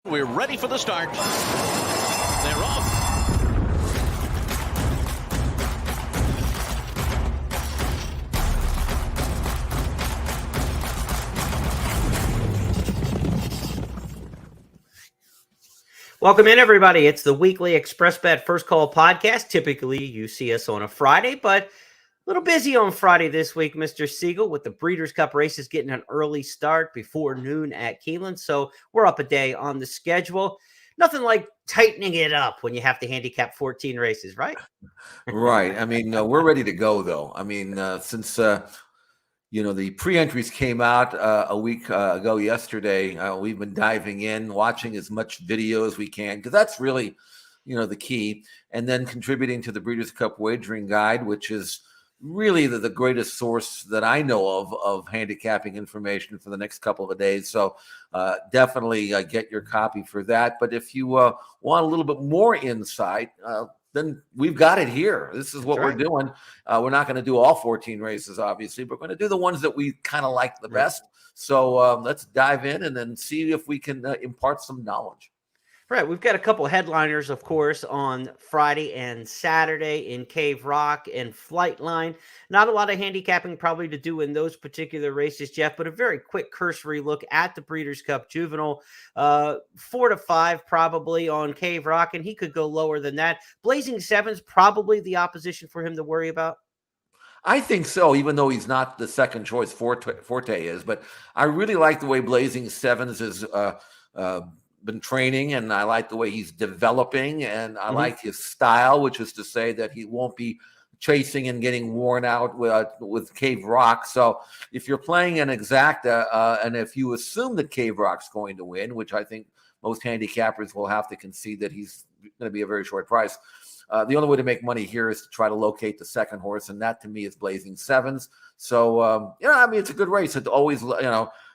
We're ready for the start. They're off. Welcome in, everybody. It's the weekly Express Bet First Call podcast. Typically, you see us on a Friday, but a little busy on Friday this week, Mr. Siegel, with the Breeders' Cup races getting an early start before noon at Keeneland. So we're up a day on the schedule. Nothing like tightening it up when you have to handicap 14 races, right? Right. I mean, we're ready to go, though. I mean, since the pre-entries came out a week ago yesterday, we've been diving in, watching as much video as we can, because that's really, the key. And then contributing to the Breeders' Cup Wagering Guide, which is really the greatest source that I know of handicapping information for the next couple of days. So definitely get your copy for that. But if you want a little bit more insight, then we've got it here. This is what we're doing. We're not going to do all 14 races, obviously, but we're going to do the ones that we kind of like the best. So let's dive in and then see if we can impart some knowledge. Right. We've got a couple headliners, of course, on Friday and Saturday in Cave Rock and Flightline. Not a lot of handicapping probably to do in those particular races, Jeff, but a very quick cursory look at the Breeders' Cup Juvenile. 4 to 5 probably on Cave Rock, and he could go lower than that. Blazing Sevens probably the opposition for him to worry about. I think so, even though he's not the second choice Forte is. But I really like the way Blazing Sevens is been training, and I like the way he's developing, and I like his style, which is to say that he won't be chasing and getting worn out with Cave Rock. So if you're playing an exacta, and if you assume that Cave Rock's going to win, which I think most handicappers will have to concede that he's going to be a very short price, the only way to make money here is to try to locate the second horse, and that to me is Blazing Sevens. So it's a good race. It always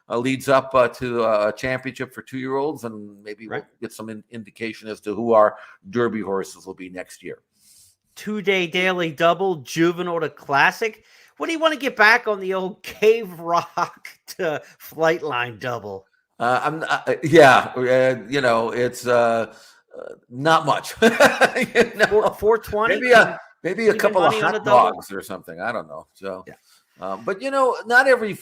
leads up to a championship for 2-year-olds, and maybe we'll get some indication as to who our Derby horses will be next year. 2-day daily double, Juvenile to Classic. What do you want to get back on the old Cave Rock to Flightline double? It's not much. 420? Maybe a couple of hot dogs or something. I don't know. So. Yeah. But not every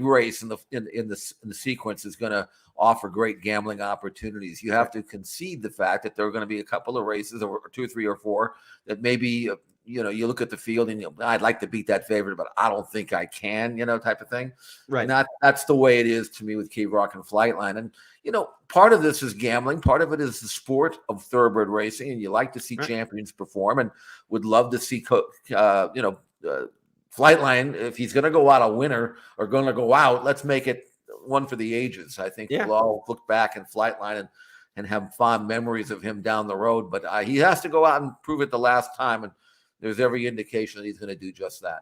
race in the sequence is going to offer great gambling opportunities. You have to concede the fact that there are going to be a couple of races, or 2, 3, or 4, that maybe you look at the field and I'd like to beat that favorite, but I don't think I can, type of thing. Right. And that's the way it is to me with Cave Rock and Flightline. And part of this is gambling. Part of it is the sport of thoroughbred racing, and you like to see champions perform, and would love to see Flightline, if he's going to go out a winner or going to go out, let's make it one for the ages. I think we'll all look back in Flightline and have fond memories of him down the road. But he has to go out and prove it the last time, and there's every indication that he's going to do just that.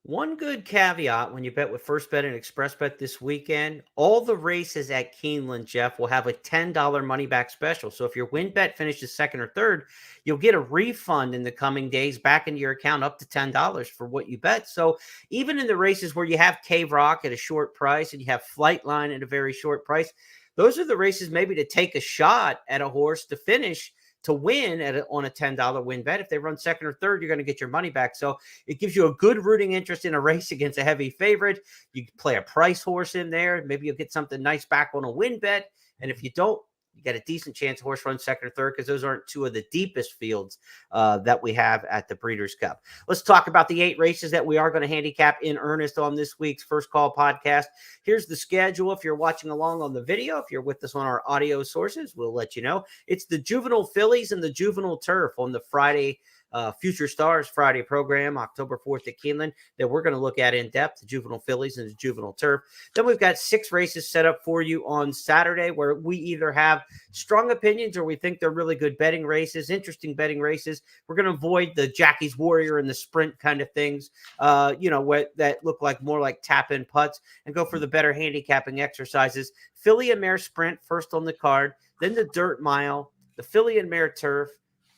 One good caveat when you bet with First Bet and Express Bet this weekend, all the races at Keeneland, Jeff, will have a $10 money back special. So if your win bet finishes second or third, you'll get a refund in the coming days back into your account up to $10 for what you bet. So even in the races where you have Cave Rock at a short price and you have Flightline at a very short price, those are the races maybe to take a shot at a horse to finish to win on a $10 win bet. If they run second or third, you're going to get your money back. So it gives you a good rooting interest in a race against a heavy favorite. You can play a price horse in there. Maybe you'll get something nice back on a win bet. And if you don't, you get a decent chance horse runs second or third, because those aren't two of the deepest fields that we have at the Breeders' Cup. Let's talk about the 8 races that we are going to handicap in earnest on this week's First Call podcast. Here's the schedule. If you're watching along on the video, if you're with us on our audio sources, we'll let you know. It's the Juvenile Fillies and the Juvenile Turf on the Friday Future Stars Friday program, October 4th at Keeneland, that we're going to look at in depth, the Juvenile Fillies and the Juvenile Turf. Then we've got 6 races set up for you on Saturday, where we either have strong opinions or we think they're really good betting races, interesting betting races. We're going to avoid the Jackie's Warrior and the sprint kind of things, that look like more like tap-in putts, and go for the better handicapping exercises. Filly and Mare Sprint first on the card, then the Dirt Mile, the Filly and Mare Turf,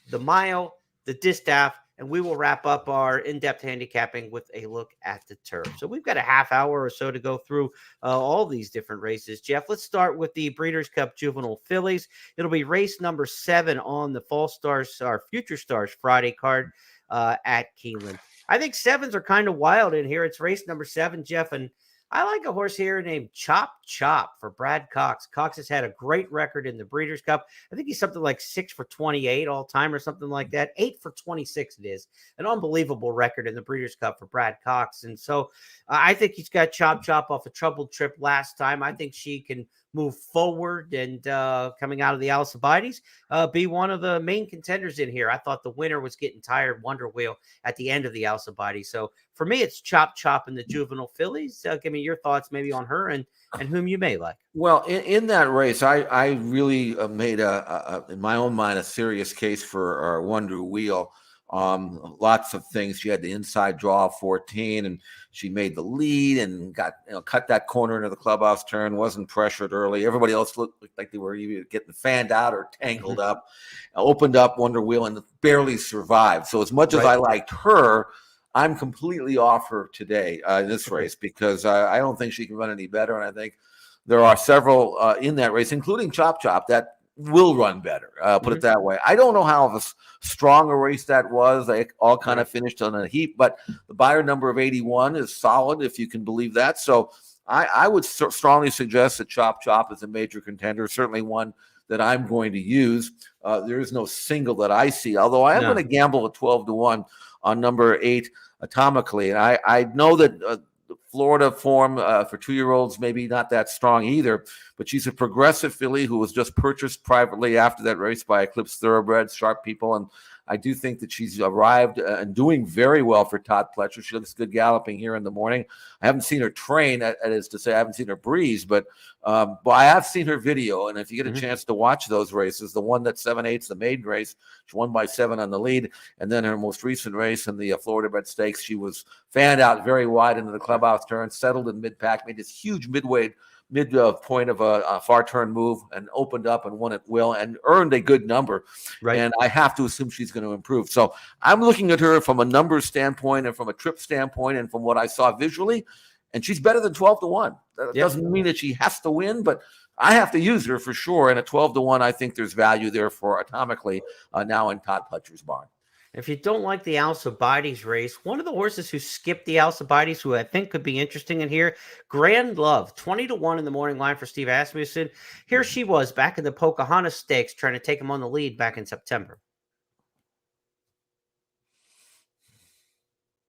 the Mile, the Distaff, and we will wrap up our in-depth handicapping with a look at the turf. So we've got a half hour or so to go through all these differdifferent races. Jeff, let's start with the Breeders' Cup Juvenile Fillies. It'll be race number 7 on the Fall Stars, our Future Stars Friday card at Keeneland. I think 7s are kind of wild in here. It's race number 7, Jeff, and I like a horse here named Chop Chop for Brad Cox. Cox has had a great record in the Breeders' Cup. I think he's something like 6 for 28 all time or something like that. 8 for 26 it is. An unbelievable record in the Breeders' Cup for Brad Cox. And so I think he's got Chop Chop off a troubled trip last time. I think she can move forward and coming out of the Alcibiades, be one of the main contenders in here. I thought the winner was getting tired, Wonder Wheel, at the end of the Alcibiades. So for me, it's Chop Chop in the Juvenile Fillies. Give me your thoughts maybe on her and whom you may like. Well, in that race, I really made in my own mind, a serious case for our Wonder Wheel. Lots of things. She had the inside draw of 14, and she made the lead and got cut that corner into the clubhouse turn. Wasn't pressured early. Everybody else looked like they were either getting fanned out or tangled up. Opened up Wonder Wheel and barely survived. So as much as I liked her, I'm completely off her today in this race because I don't think she can run any better. And I think there are several in that race, including Chop Chop, that will run better. Put it that way. I don't know how strong a race that was. They all kind of finished on a heap, but the buyer number of 81 is solid, if you can believe that. So I would strongly suggest that Chop Chop is a major contender, certainly one that I'm going to use. There is no single that I see, although I am going to gamble at 12-1 on number 8, Atomically. And I know that the Florida form for 2-year-olds maybe not that strong either, but she's a progressive filly who was just purchased privately after that race by Eclipse Thoroughbreds, sharp people, and I do think that she's arrived and doing very well for Todd Pletcher. She looks good galloping here in the morning. I haven't seen her train, that is to say, I haven't seen her breeze, but I have seen her video. And if you get a chance to watch those races, the one that 7/8's the maiden race, she won by 7 on the lead, and then her most recent race in the Florida Bred Stakes, she was fanned out very wide into the clubhouse turn, settled in mid-pack, made this huge point of a far turn move and opened up and won at will and earned a good number. And I have to assume she's going to improve. So I'm looking at her from a numbers standpoint and from a trip standpoint and from what I saw visually, and she's better than 12-1. That doesn't mean that she has to win, but I have to use her for sure. And at 12-1, I think there's value there for Atomically now in Todd Pletcher's barn. If you don't like the Alcibiades race, one of the horses who skipped the Alcibiades, who I think could be interesting in here, Grand Love, 20-1 in the morning line for Steve Asmussen. Here she was back in the Pocahontas Stakes trying to take him on the lead back in September.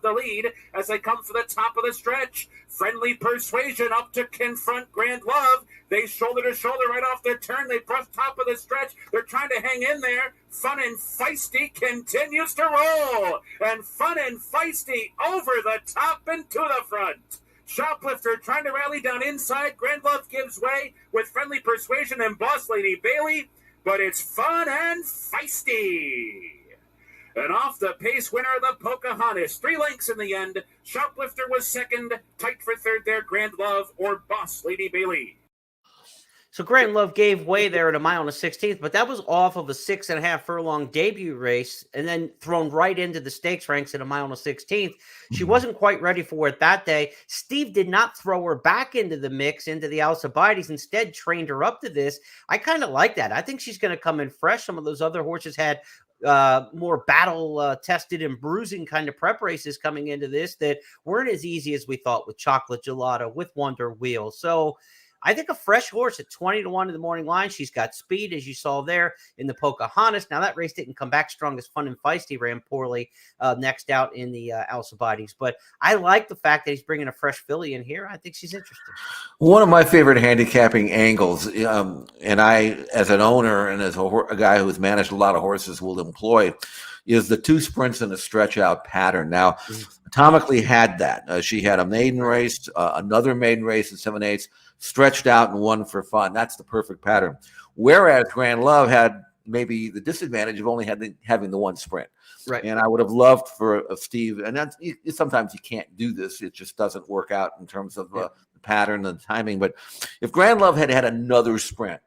The lead as they come for the top of the stretch. Friendly Persuasion up to confront Grand Love. They shoulder to shoulder right off the turn. They brush top of the stretch. They're trying to hang in there. Fun and Feisty continues to roll. And Fun and Feisty over the top and to the front. Shoplifter trying to rally down inside. Grand Love gives way with Friendly Persuasion and Boss Lady Bailey. But it's Fun and Feisty. And off the pace winner of the Pocahontas. 3 lengths in the end. Shoplifter was second. Tight for third there, Grand Love or Boss Lady Bailey. So Grand Love gave way there at a mile and a 16th, but that was off of a 6.5 furlong debut race and then thrown right into the stakes ranks at a mile and a 16th. She wasn't quite ready for it that day. Steve did not throw her back into the mix, into the Alcibiades, instead trained her up to this. I kind of like that. I think she's going to come in fresh. Some of those other horses had more battle tested and bruising kind of prep races coming into this that weren't as easy as we thought with Chocolate Gelato, with Wonder Wheel. So I think a fresh horse at 20-1 in the morning line. She's got speed, as you saw there in the Pocahontas. Now, that race didn't come back strong as Fun and Feisty ran poorly next out in the Alcibiades. But I like the fact that he's bringing a fresh filly in here. I think she's interesting. One of my favorite handicapping angles, and I, as an owner and as a guy who's managed a lot of horses, will employ, is the 2 sprints in a stretch-out pattern. Now, Atomically had that. She had a maiden race, another maiden race in 7/8, stretched out and won for fun. That's the perfect pattern. Whereas Grand Love had maybe the disadvantage of only having the 1 sprint. Right. And I would have loved for Steve, and that's, sometimes you can't do this. It just doesn't work out in terms of the pattern and the timing. But if Grand Love had another sprint,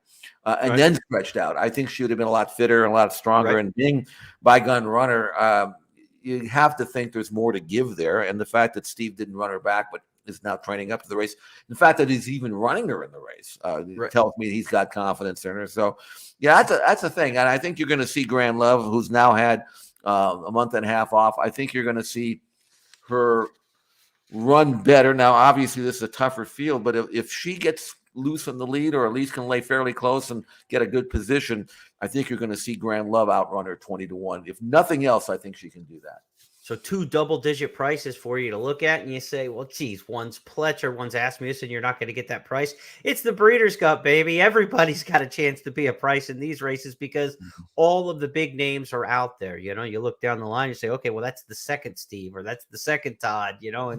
and then stretched out, I think she would have been a lot fitter and a lot stronger. And being by gun runner, you have to think there's more to give there. And the fact that Steve didn't run her back, but is now training up to the race, the fact that he's even running her in the race Right. tells me he's got confidence in her. So, yeah, that's a thing. And I think you're going to see Grand Love, who's now had a month and a half off. I think you're going to see her run better. Now, obviously, this is a tougher field, but if she gets loose in the lead, or at least can lay fairly close and get a good position, I think you're going to see Grand Love outrun her 20-1. If nothing else, I think she can do that. So 2 double-digit prices for you to look at, and you say, well, geez, one's Pletcher, one's Asmussen, you're not going to get that price. It's the Breeders' Cup, baby. Everybody's got a chance to be a price in these races because all of the big names are out there. You know, you look down the line, you say, okay, well, that's the second Steve, or that's the second Todd, you know,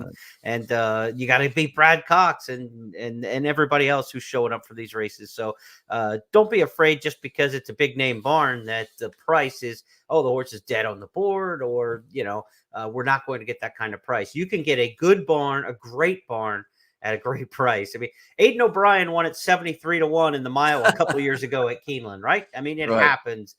and you got to beat Brad Cox and everybody else who's showing up for these races. So don't be afraid just because it's a big name barn that the price is, oh, the horse is dead on the board, or, you know, we're not going to get that kind of price. You can get a good barn, a great barn at a great price. I mean, Aidan O'Brien won at 73-1 in the mile a couple of years ago at Keeneland, right? I mean, it happens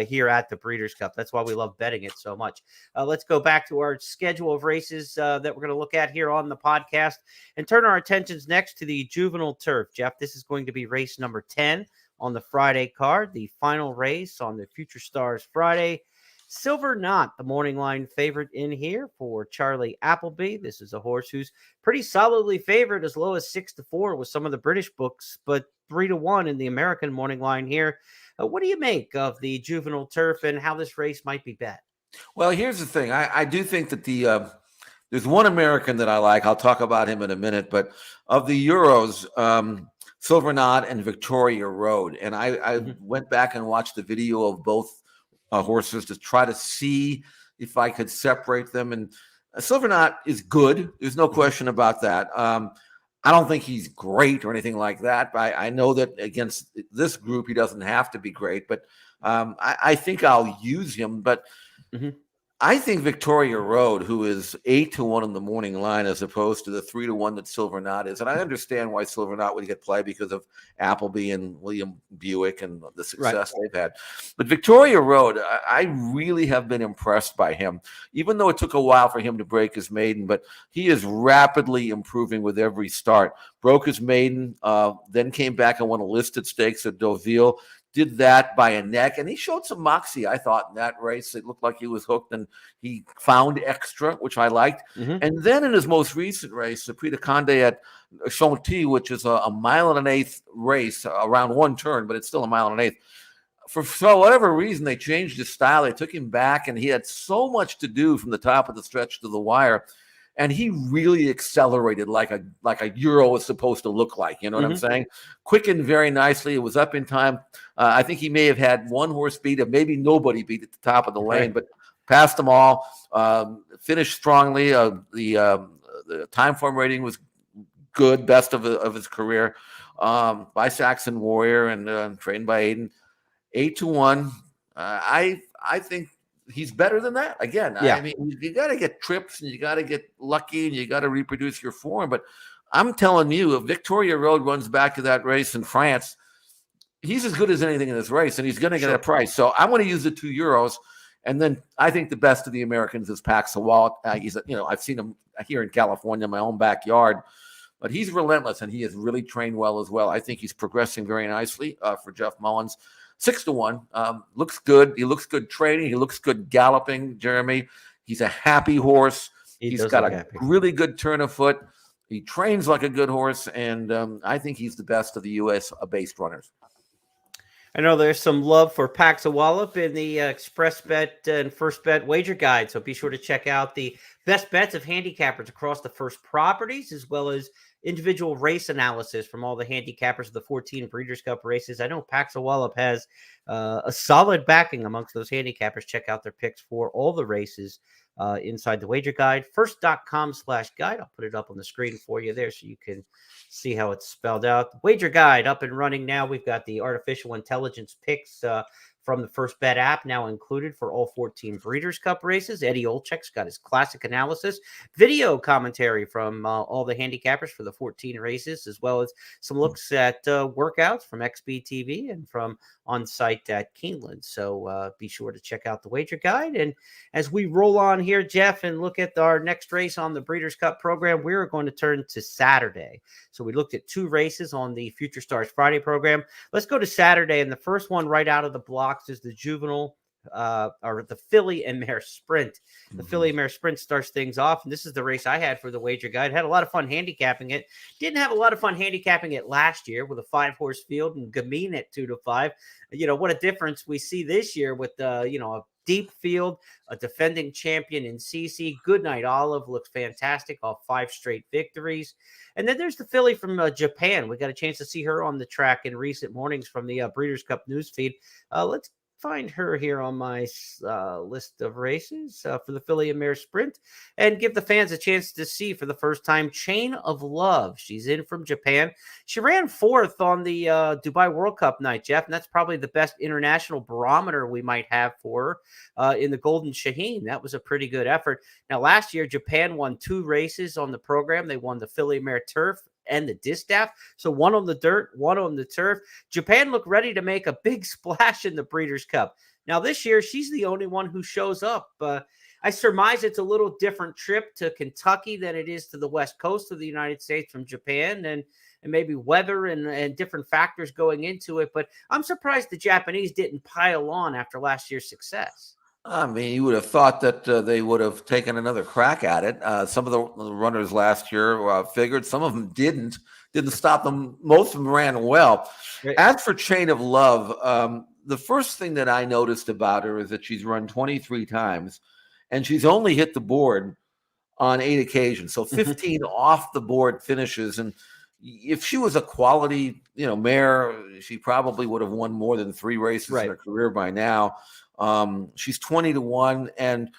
here at the Breeders' Cup. That's why we love betting it so much. Let's go back to our schedule of races that we're going to look at here on the podcast and turn our attentions next to the Juvenile Turf. Jeff, this is going to be race number 10 on the Friday card, the final race on the Future Stars Friday. Silver Knot, the morning line favorite in here for Charlie Appleby. This is a horse who's pretty solidly favored, as low as 6-4 with some of the British books, but 3-1 in the American morning line here. What do you make of the Juvenile Turf and how this race might be bet? Well, here's the thing. I do think that there's one American that I like. I'll talk about him in a minute, but of the Euros, Silver Knot and Victoria Road. And I went back and watched the video of both horses to try to see if I could separate them. And Silver Knot is good. There's no question about that. I don't think he's great or anything like that. But I know that against this group, he doesn't have to be great. But I think I'll use him. But I think Victoria Road, who is 8-1 in the morning line, as opposed to the 3-1 that Silver Knot is. And I understand why Silver Knot would get play because of Appleby and William Buick and the success they've had. But Victoria Road, I really have been impressed by him, even though it took a while for him to break his maiden. But he is rapidly improving with every start. Broke his maiden, then came back and won a listed stakes at Deauville. Did that by a neck, and he showed some moxie, I thought, in that race. It looked like he was hooked, and he found extra, which I liked. And then in his most recent race, the Prix de Conde at Chantilly, which is a 1.125 race around one turn, but it's still a 1.125. For whatever reason, they changed his style. They took him back, and he had so much to do from the top of the stretch to the wire. And he really accelerated like a Euro is supposed to look like. You know what I'm saying? Quickened very nicely. It was up in time. I think he may have had one horse beat, or maybe nobody beat at the top of the lane, but passed them all. Finished strongly. The time form rating was good, best of his career. By Saxon Warrior and trained by Aidan. 8-1. I think he's better than that. Again, I mean, you got to get trips and you got to get lucky and you got to reproduce your form. But I'm telling you, if Victoria Road runs back to that race in France, he's as good as anything in this race, and he's going to get a price. So I'm going to use the €2. And then I think the best of the Americans is Pax Sawallet. I've seen him here in California, in my own backyard. But he's relentless, and he has really trained well as well. I think he's progressing very nicely for Jeff Mullins. 6-1, looks good. He looks good training. He looks good galloping, Jeremy. He's a happy horse. He's got a really good turn of foot. He trains like a good horse, and I think he's the best of the U.S.-based runners. I know there's some love for Pax Sawallet in the Express Bet and First Bet wager guide, so be sure to check out the best bets of handicappers across the first properties, as well as individual race analysis from all the handicappers of the 14 Breeders' Cup races. I know Pax Sawallet has a solid backing amongst those handicappers. Check out their picks for all the races inside the wager guide, first.com/guide. I'll put it up on the screen for you there so you can see how it's spelled out. Wager guide up and running now. We've got the artificial intelligence picks from the First Bet app, now included for all 14 Breeders' Cup races. Eddie Olczyk's got his classic analysis, video commentary from all the handicappers for the 14 races, as well as some looks at workouts from XBTV and from on site at Keeneland. So be sure to check out the wager guide. And as we roll on here, Jeff, and look at our next race on the Breeders' Cup program, we're going to turn to Saturday. So we looked at 2 races on the Future Stars Friday program. Let's go to Saturday. And the first one right out of the blocks is the Juvenile or the filly and mare sprint. The filly and mare sprint starts things off, and this is the race I had for the wager guide. Had a lot of fun handicapping it. Didn't have a lot of fun handicapping it last year with a 5-horse field and Gamine at 2-5. What a difference we see this year with a deep field, a defending champion in CC. Goodnight Olive looks fantastic, all 5 straight victories. And then there's the filly from Japan. We got a chance to see her on the track in recent mornings from the Breeders' Cup newsfeed. Let's find her here on my list of races for the filly and mare sprint and give the fans a chance to see for the first time Chain of Love. She's in from Japan. She ran 4th on the Dubai World Cup night, Jeff, and that's probably the best international barometer we might have for her in the Golden Shaheen. That was a pretty good effort. Now, last year, Japan won 2 races on the program. They won the filly and mare turf and the distaff. So one on the dirt, one on the turf. Japan looked ready to make a big splash in the Breeders' Cup. Now this year, she's the only one who shows up. I surmise it's a little different trip to Kentucky than it is to the West Coast of the United States from Japan, and maybe weather and different factors going into it. But I'm surprised the Japanese didn't pile on after last year's success. I mean, you would have thought that they would have taken another crack at it. Some of the runners last year figured. Some of them didn't stop them. Most of them ran well. Right. As for Chain of Love, the first thing that I noticed about her is that she's run 23 times, and she's only hit the board on 8 occasions. So 15 off the board finishes. And if she was a quality, mare, she probably would have won more than 3 races in her career by now. She's 20-1, and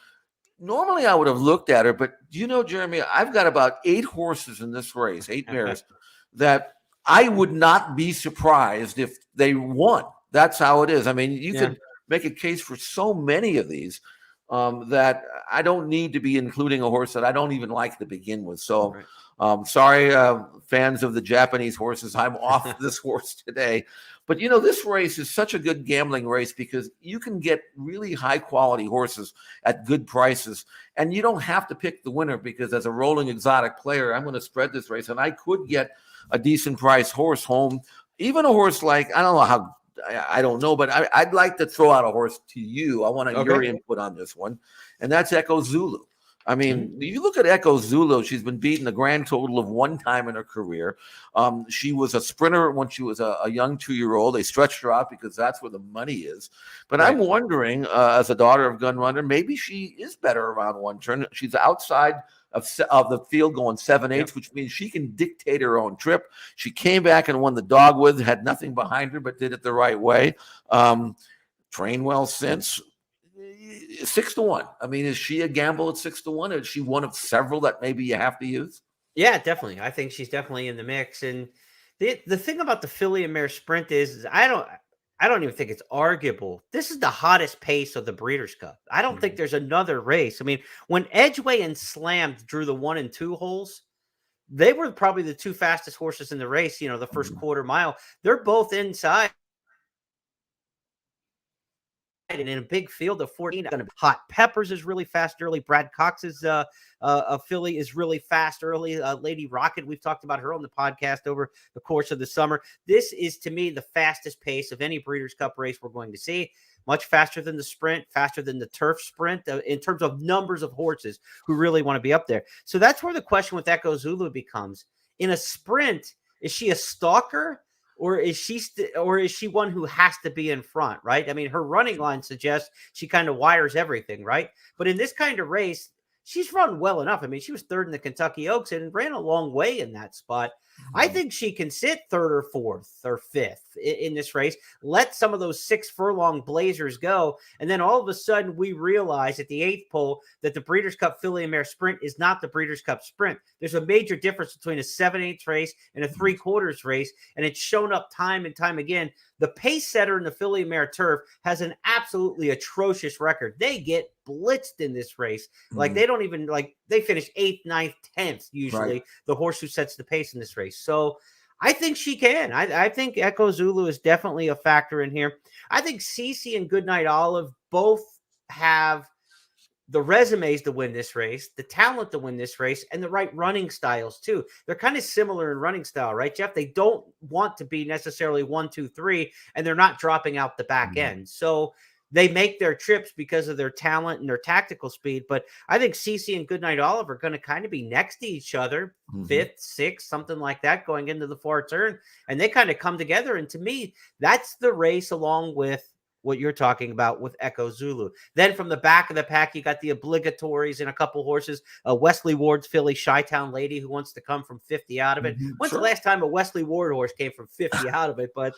normally I would have looked at her, but Jeremy, I've got about 8 horses in this race, 8 mares, that I would not be surprised if they won. That's how it is. I mean, you could make a case for so many of these that I don't need to be including a horse that I don't even like to begin with. So sorry, fans of the Japanese horses, I'm off this horse today. But, this race is such a good gambling race because you can get really high-quality horses at good prices, and you don't have to pick the winner because as a rolling exotic player, I'm going to spread this race, and I could get a decent price horse home. Even a horse like, I don't know, but I'd like to throw out a horse to you. I want your input on this one, and that's Echo Zulu. I mean, you look at Echo Zulu, she's been beaten a grand total of 1 time in her career. She was a sprinter when she was a young 2-year-old. They stretched her out because that's where the money is. But I'm wondering, as a daughter of gun runner, maybe she is better around 1 turn. She's outside of the field going 7/8, which means she can dictate her own trip. She came back and won the Dogwood, had nothing behind her, but did it the right way. Trained well since. 6-1. I mean, is she a gamble at 6-1? Is she one of several that maybe you have to use? Yeah, definitely. I think she's definitely in the mix. And the thing about the filly and mare sprint is I don't even think it's arguable. This is the hottest pace of the Breeders' Cup. I don't think there's another race. I mean, when Edgeway and Slammed drew the 1 and 2 holes, they were probably the 2 fastest horses in the race, the first quarter mile. They're both inside. And in a big field of 14, Hot Peppers is really fast early. Brad Cox's a filly is really fast early. Lady Rocket, we've talked about her on the podcast over the course of the summer. This is, to me, the fastest pace of any Breeders' Cup race we're going to see. Much faster than the sprint, faster than the turf sprint in terms of numbers of horses who really want to be up there. So that's where the question with Echo Zulu becomes. In a sprint, is she a stalker? Or is she one who has to be in front, right? I mean, her running line suggests she kind of wires everything, right? But in this kind of race, she's run well enough. I mean, she was third in the Kentucky Oaks and ran a long way in that spot. I think she can sit third or fourth or fifth in this race. Let some of those 6 furlong blazers go. And then all of a sudden we realize at the 8th pole that the Breeders' Cup Filly and Mare Sprint is not the Breeders' Cup Sprint. There's a major difference between a 7/8 race and a 3/4 race. And it's shown up time and time again. The pace setter in the Filly and Mare Turf has an absolutely atrocious record. They get blitzed in this race. Like they don't even they finish 8th, 9th, 10th usually. The horse who sets the pace in this race. So I think she can. I think Echo Zulu is definitely a factor in here. I think Cece and Goodnight Olive both have the resumes to win this race, the talent to win this race, and the right running styles too. They're kind of similar in running style, right, Jeff? They don't want to be necessarily 1, 2, 3, and they're not dropping out the back end. So they make their trips because of their talent and their tactical speed. But I think Cece and Goodnight Olive are going to kind of be next to each other, 5th, 6th, something like that, going into the far turn. And they kind of come together. And to me, that's the race along with what you're talking about with Echo Zulu. Then from the back of the pack, you got the obligatories and a couple horses. Wesley Ward's filly, Chi-Town Lady, who wants to come from 50 out of it. When's the last time a Wesley Ward horse came from 50 out of it? But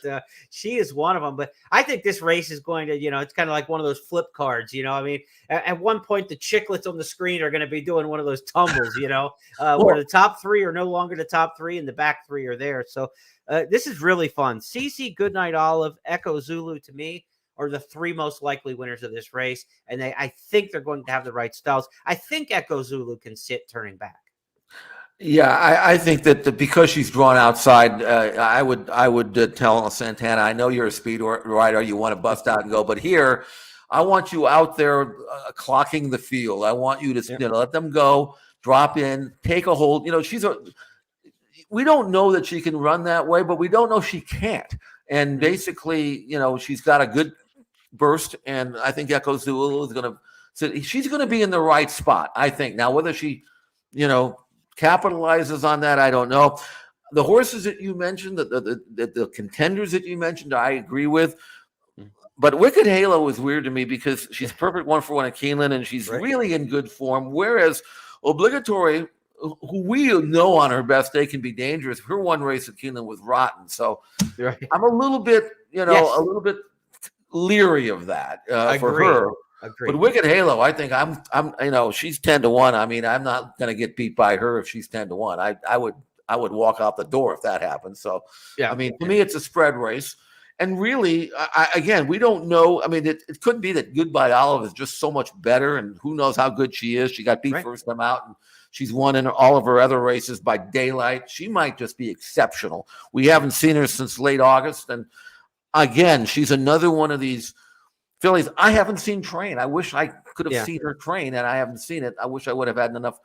she is one of them. But I think this race is going to, it's kind of like one of those flip cards. I mean, at one point, the chiclets on the screen are going to be doing one of those tumbles, where the top 3 are no longer the top 3 and the back 3 are there. So this is really fun. Cece, Goodnight Olive, Echo Zulu, to me, are the 3 most likely winners of this race. And I think they're going to have the right styles. I think Echo Zulu can sit turning back. Yeah, I think that because she's drawn outside, I would tell Santana, I know you're a speed rider, you want to bust out and go, but here, I want you out there clocking the field. I want you to let them go, drop in, take a hold. We don't know that she can run that way, but we don't know she can't. And basically, she's got a good burst, and I think Echo Zulu is going to. She's going to be in the right spot, I think. Now, whether she, capitalizes on that, I don't know. The horses that you mentioned, the contenders that you mentioned, I agree with. But Wicked Halo is weird to me because she's perfect 1-for-1 at Keeneland, and she's really in good form. Whereas Obligatory, who we know on her best day can be dangerous, her one race at Keeneland was rotten. So I'm a little bit, a little bit leery of that for her. Agreed. But Wicked Halo, I think I'm she's 10-1. I mean, I'm not going to get beat by her if she's 10-1. I would walk out the door if that happens. So I mean, to me, it's a spread race. And really, again, we don't know. I mean, it could be that Goodbye Olive is just so much better, and who knows how good she is. She got beat first time out, and she's won in all of her other races by daylight. She might just be exceptional. We haven't seen her since late August, and again, she's another one of these fillies I haven't seen train. I wish I could have seen her train, and I haven't seen it. I wish I would have had enough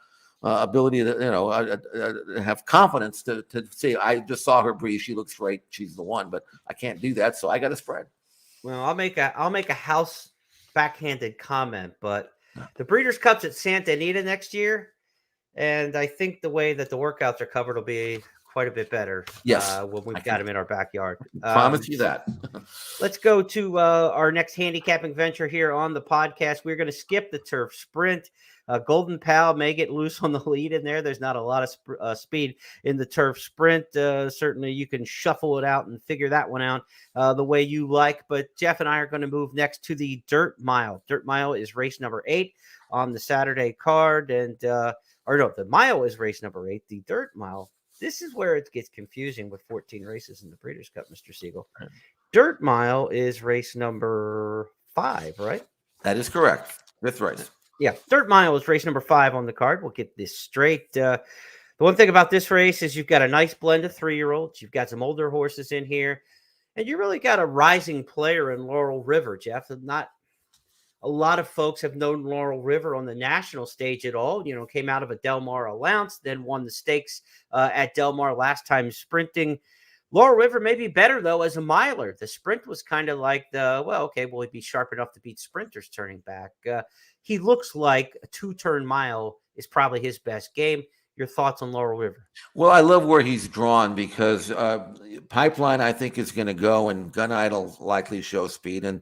ability to, have confidence to say, I just saw her breathe. She looks great. She's the one, but I can't do that. So I got a spread. Well, I'll make a house backhanded comment, but the Breeders' Cup's at Santa Anita next year. And I think the way that the workouts are covered will be quite a bit better. Yes. When we've got them in our backyard. Promise you that. Let's go to our next handicapping venture here on the podcast. We're going to skip the turf sprint. Golden Pal may get loose on the lead in there. There's not a lot of speed in the turf sprint. Certainly you can shuffle it out and figure that one out the way you like. But Jeff and I are going to move next to the Dirt Mile. Dirt Mile is race number 8 on the Saturday card. And, the Mile is race number 8. The Dirt Mile, this is where it gets confusing with 14 races in the Breeders' Cup, Mr. Siegel. Dirt Mile is race number 5, right? That is correct. 5th race. Yeah, Dirt Mile is race number 5 on the card. We'll get this straight. The one thing about this race is you've got a nice blend of 3-year-olds. You've got some older horses in here. And you really got a rising player in Laurel River, Jeff. Not a lot of folks have known Laurel River on the national stage at all. Came out of a Del Mar allowance, then won the stakes at Del Mar last time sprinting. Laurel River may be better, though, as a miler. The sprint was kind of like will he be sharp enough to beat sprinters turning back? He looks like a 2-turn mile is probably his best game. Your thoughts on Laurel River? Well, I love where he's drawn because Pipeline, I think, is going to go, and Gun Idol likely show speed. And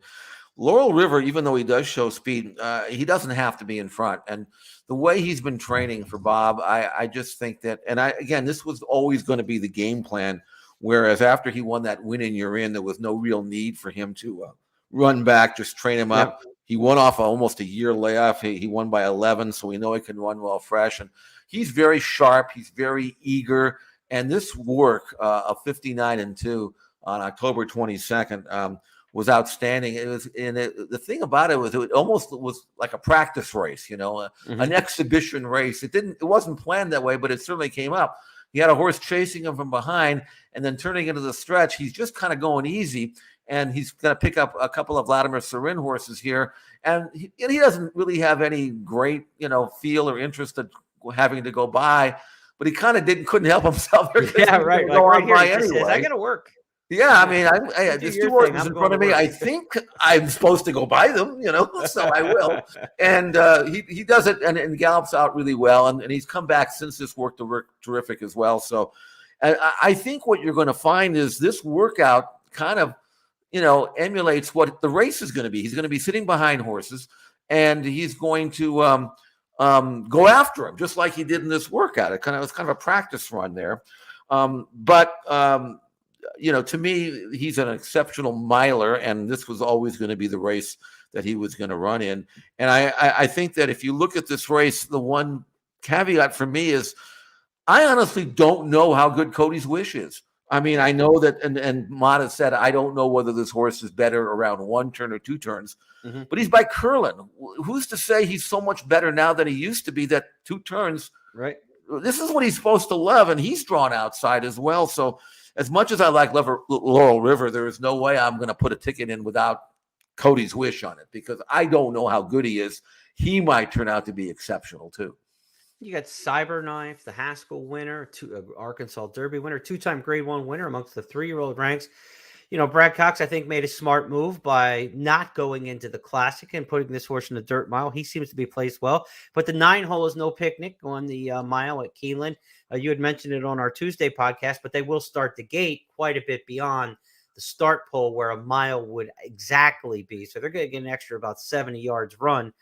Laurel River, even though he does show speed, he doesn't have to be in front. And the way he's been training for Bob, I just think that, and again, this was always going to be the game plan. Whereas after he won that win in You're In, there was no real need for him to run back, just train him up. Yep. He won off almost a year layoff. He won by 11, so we know he can run well fresh. And he's very sharp. He's very eager. And this work of 59-2 on October 22nd was outstanding. It was, and the thing about it was, it almost was like a practice race, an exhibition race. It wasn't planned that way, but it certainly came up. He had a horse chasing him from behind, and then turning into the stretch, he's just kind of going easy. And he's going to pick up a couple of Vladimir Serin horses here. And he doesn't really have any great, feel or interest in having to go by, but he kind of couldn't help himself. Yeah, right. Like right here, he just says, I got to work. Yeah, I mean, there's two horses in front of me. I think I'm supposed to go by them, so I will. And he does it and gallops out really well. And he's come back since this work to work terrific as well. So I think what you're going to find is this workout kind of, emulates what the race is going to be. He's going to be sitting behind horses, and he's going to go after him, just like he did in this workout. It was kind of a practice run there. But to me, he's an exceptional miler, and this was always going to be the race that he was going to run in. And I think that if you look at this race, the one caveat for me is I honestly don't know how good Cody's Wish is. I mean, I know that, and Mata said, I don't know whether this horse is better around one turn or two turns, but he's by Curlin. Who's to say he's so much better now than he used to be that two turns? Right. This is what he's supposed to love, and he's drawn outside as well. So as much as I like Laurel River, there is no way I'm going to put a ticket in without Cody's Wish on it, because I don't know how good he is. He might turn out to be exceptional too. You got Cyberknife, the Haskell winner, Arkansas Derby winner, two-time Grade 1 winner amongst the 3-year-old ranks. Brad Cox, I think, made a smart move by not going into the Classic and putting this horse in the dirt mile. He seems to be placed well. But the 9-hole is no picnic on the mile at Keeneland. You had mentioned it on our Tuesday podcast, but they will start the gate quite a bit beyond the start pole where a mile would exactly be. So they're going to get an extra about 70 yards run.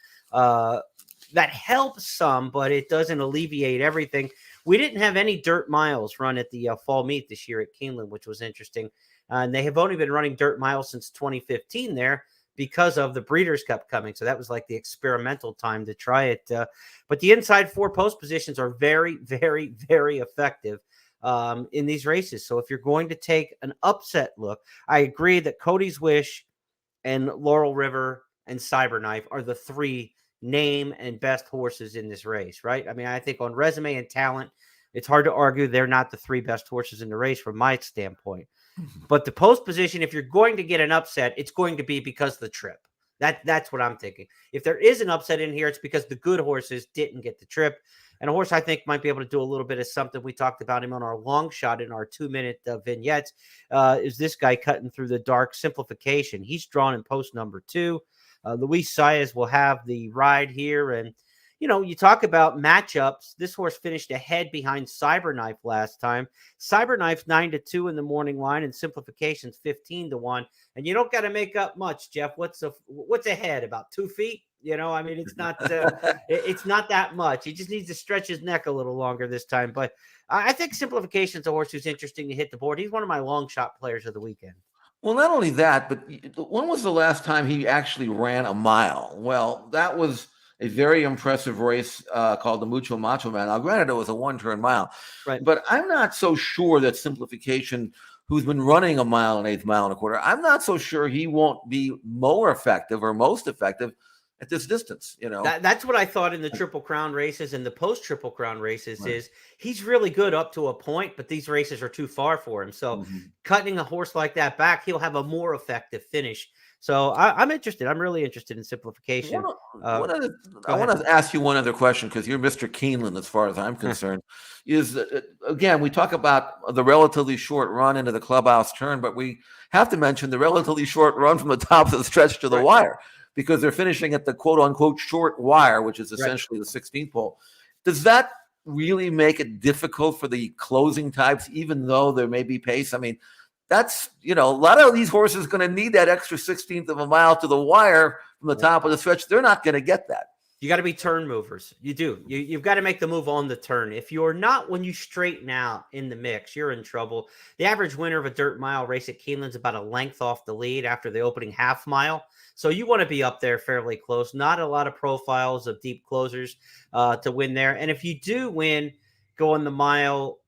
That helps some, but it doesn't alleviate everything. We didn't have any dirt miles run at the fall meet this year at Keeneland, which was interesting. And they have only been running dirt miles since 2015 there because of the Breeders' Cup coming. So that was like the experimental time to try it. But the inside 4 post positions are very, very, very effective in these races. So if you're going to take an upset look, I agree that Cody's Wish and Laurel River and Cyberknife are the 3 name and best horses in this race, right? I mean, I think on resume and talent, it's hard to argue they're not the 3 best horses in the race from my standpoint. But the post position, if you're going to get an upset, it's going to be because of the trip. That's what I'm thinking. If there is an upset in here, it's because the good horses didn't get the trip. And a horse I think might be able to do a little bit of something. We talked about him on our long shot in our 2-minute vignettes. Is this guy cutting through the dark? Simplification. He's drawn in post number 2. Luis Saez will have the ride here. And, you talk about matchups. This horse finished ahead behind Cyberknife last time. Cyberknife's 9-2 in the morning line, and Simplification's 15-1. And you don't got to make up much, Jeff. What's ahead? About 2 feet? I mean, it's not it's not that much. He just needs to stretch his neck a little longer this time. But I think Simplification's a horse who's interesting to hit the board. He's one of my long shot players of the weekend. Well, not only that, but when was the last time he actually ran a mile? Well, that was a very impressive race called the Mucho Macho Man. Now, granted, it was a 1-turn mile, right? But I'm not so sure that Simplification, who's been running a mile and 1/8 mile and a quarter, I'm not so sure he won't be more effective or most effective at this distance. That's what I thought in the Triple Crown races and the post Triple Crown races. Right. Is he's really good up to a point, but these races are too far for him. So cutting a horse like that back, he'll have a more effective finish. So I'm interested. I'm really interested in Simplification. I want to ask you one other question, because you're Mr. Keeneland as far as I'm concerned. Is again, we talk about the relatively short run into the clubhouse turn, but we have to mention the relatively short run from the top of the stretch to the wire, because they're finishing at the quote-unquote short wire, which is essentially the 16th pole. Does that really make it difficult for the closing types, even though there may be pace? I mean, that's, a lot of these horses are going to need that extra 16th of a mile to the wire from the top of the stretch. They're not going to get that. You got to be turn movers. You do. You've got to make the move on the turn. If you're not, when you straighten out in the mix, you're in trouble. The average winner of a dirt mile race at Keeneland's about a length off the lead after the opening half mile. So you want to be up there fairly close. Not a lot of profiles of deep closers to win there. And if you do win going the mile,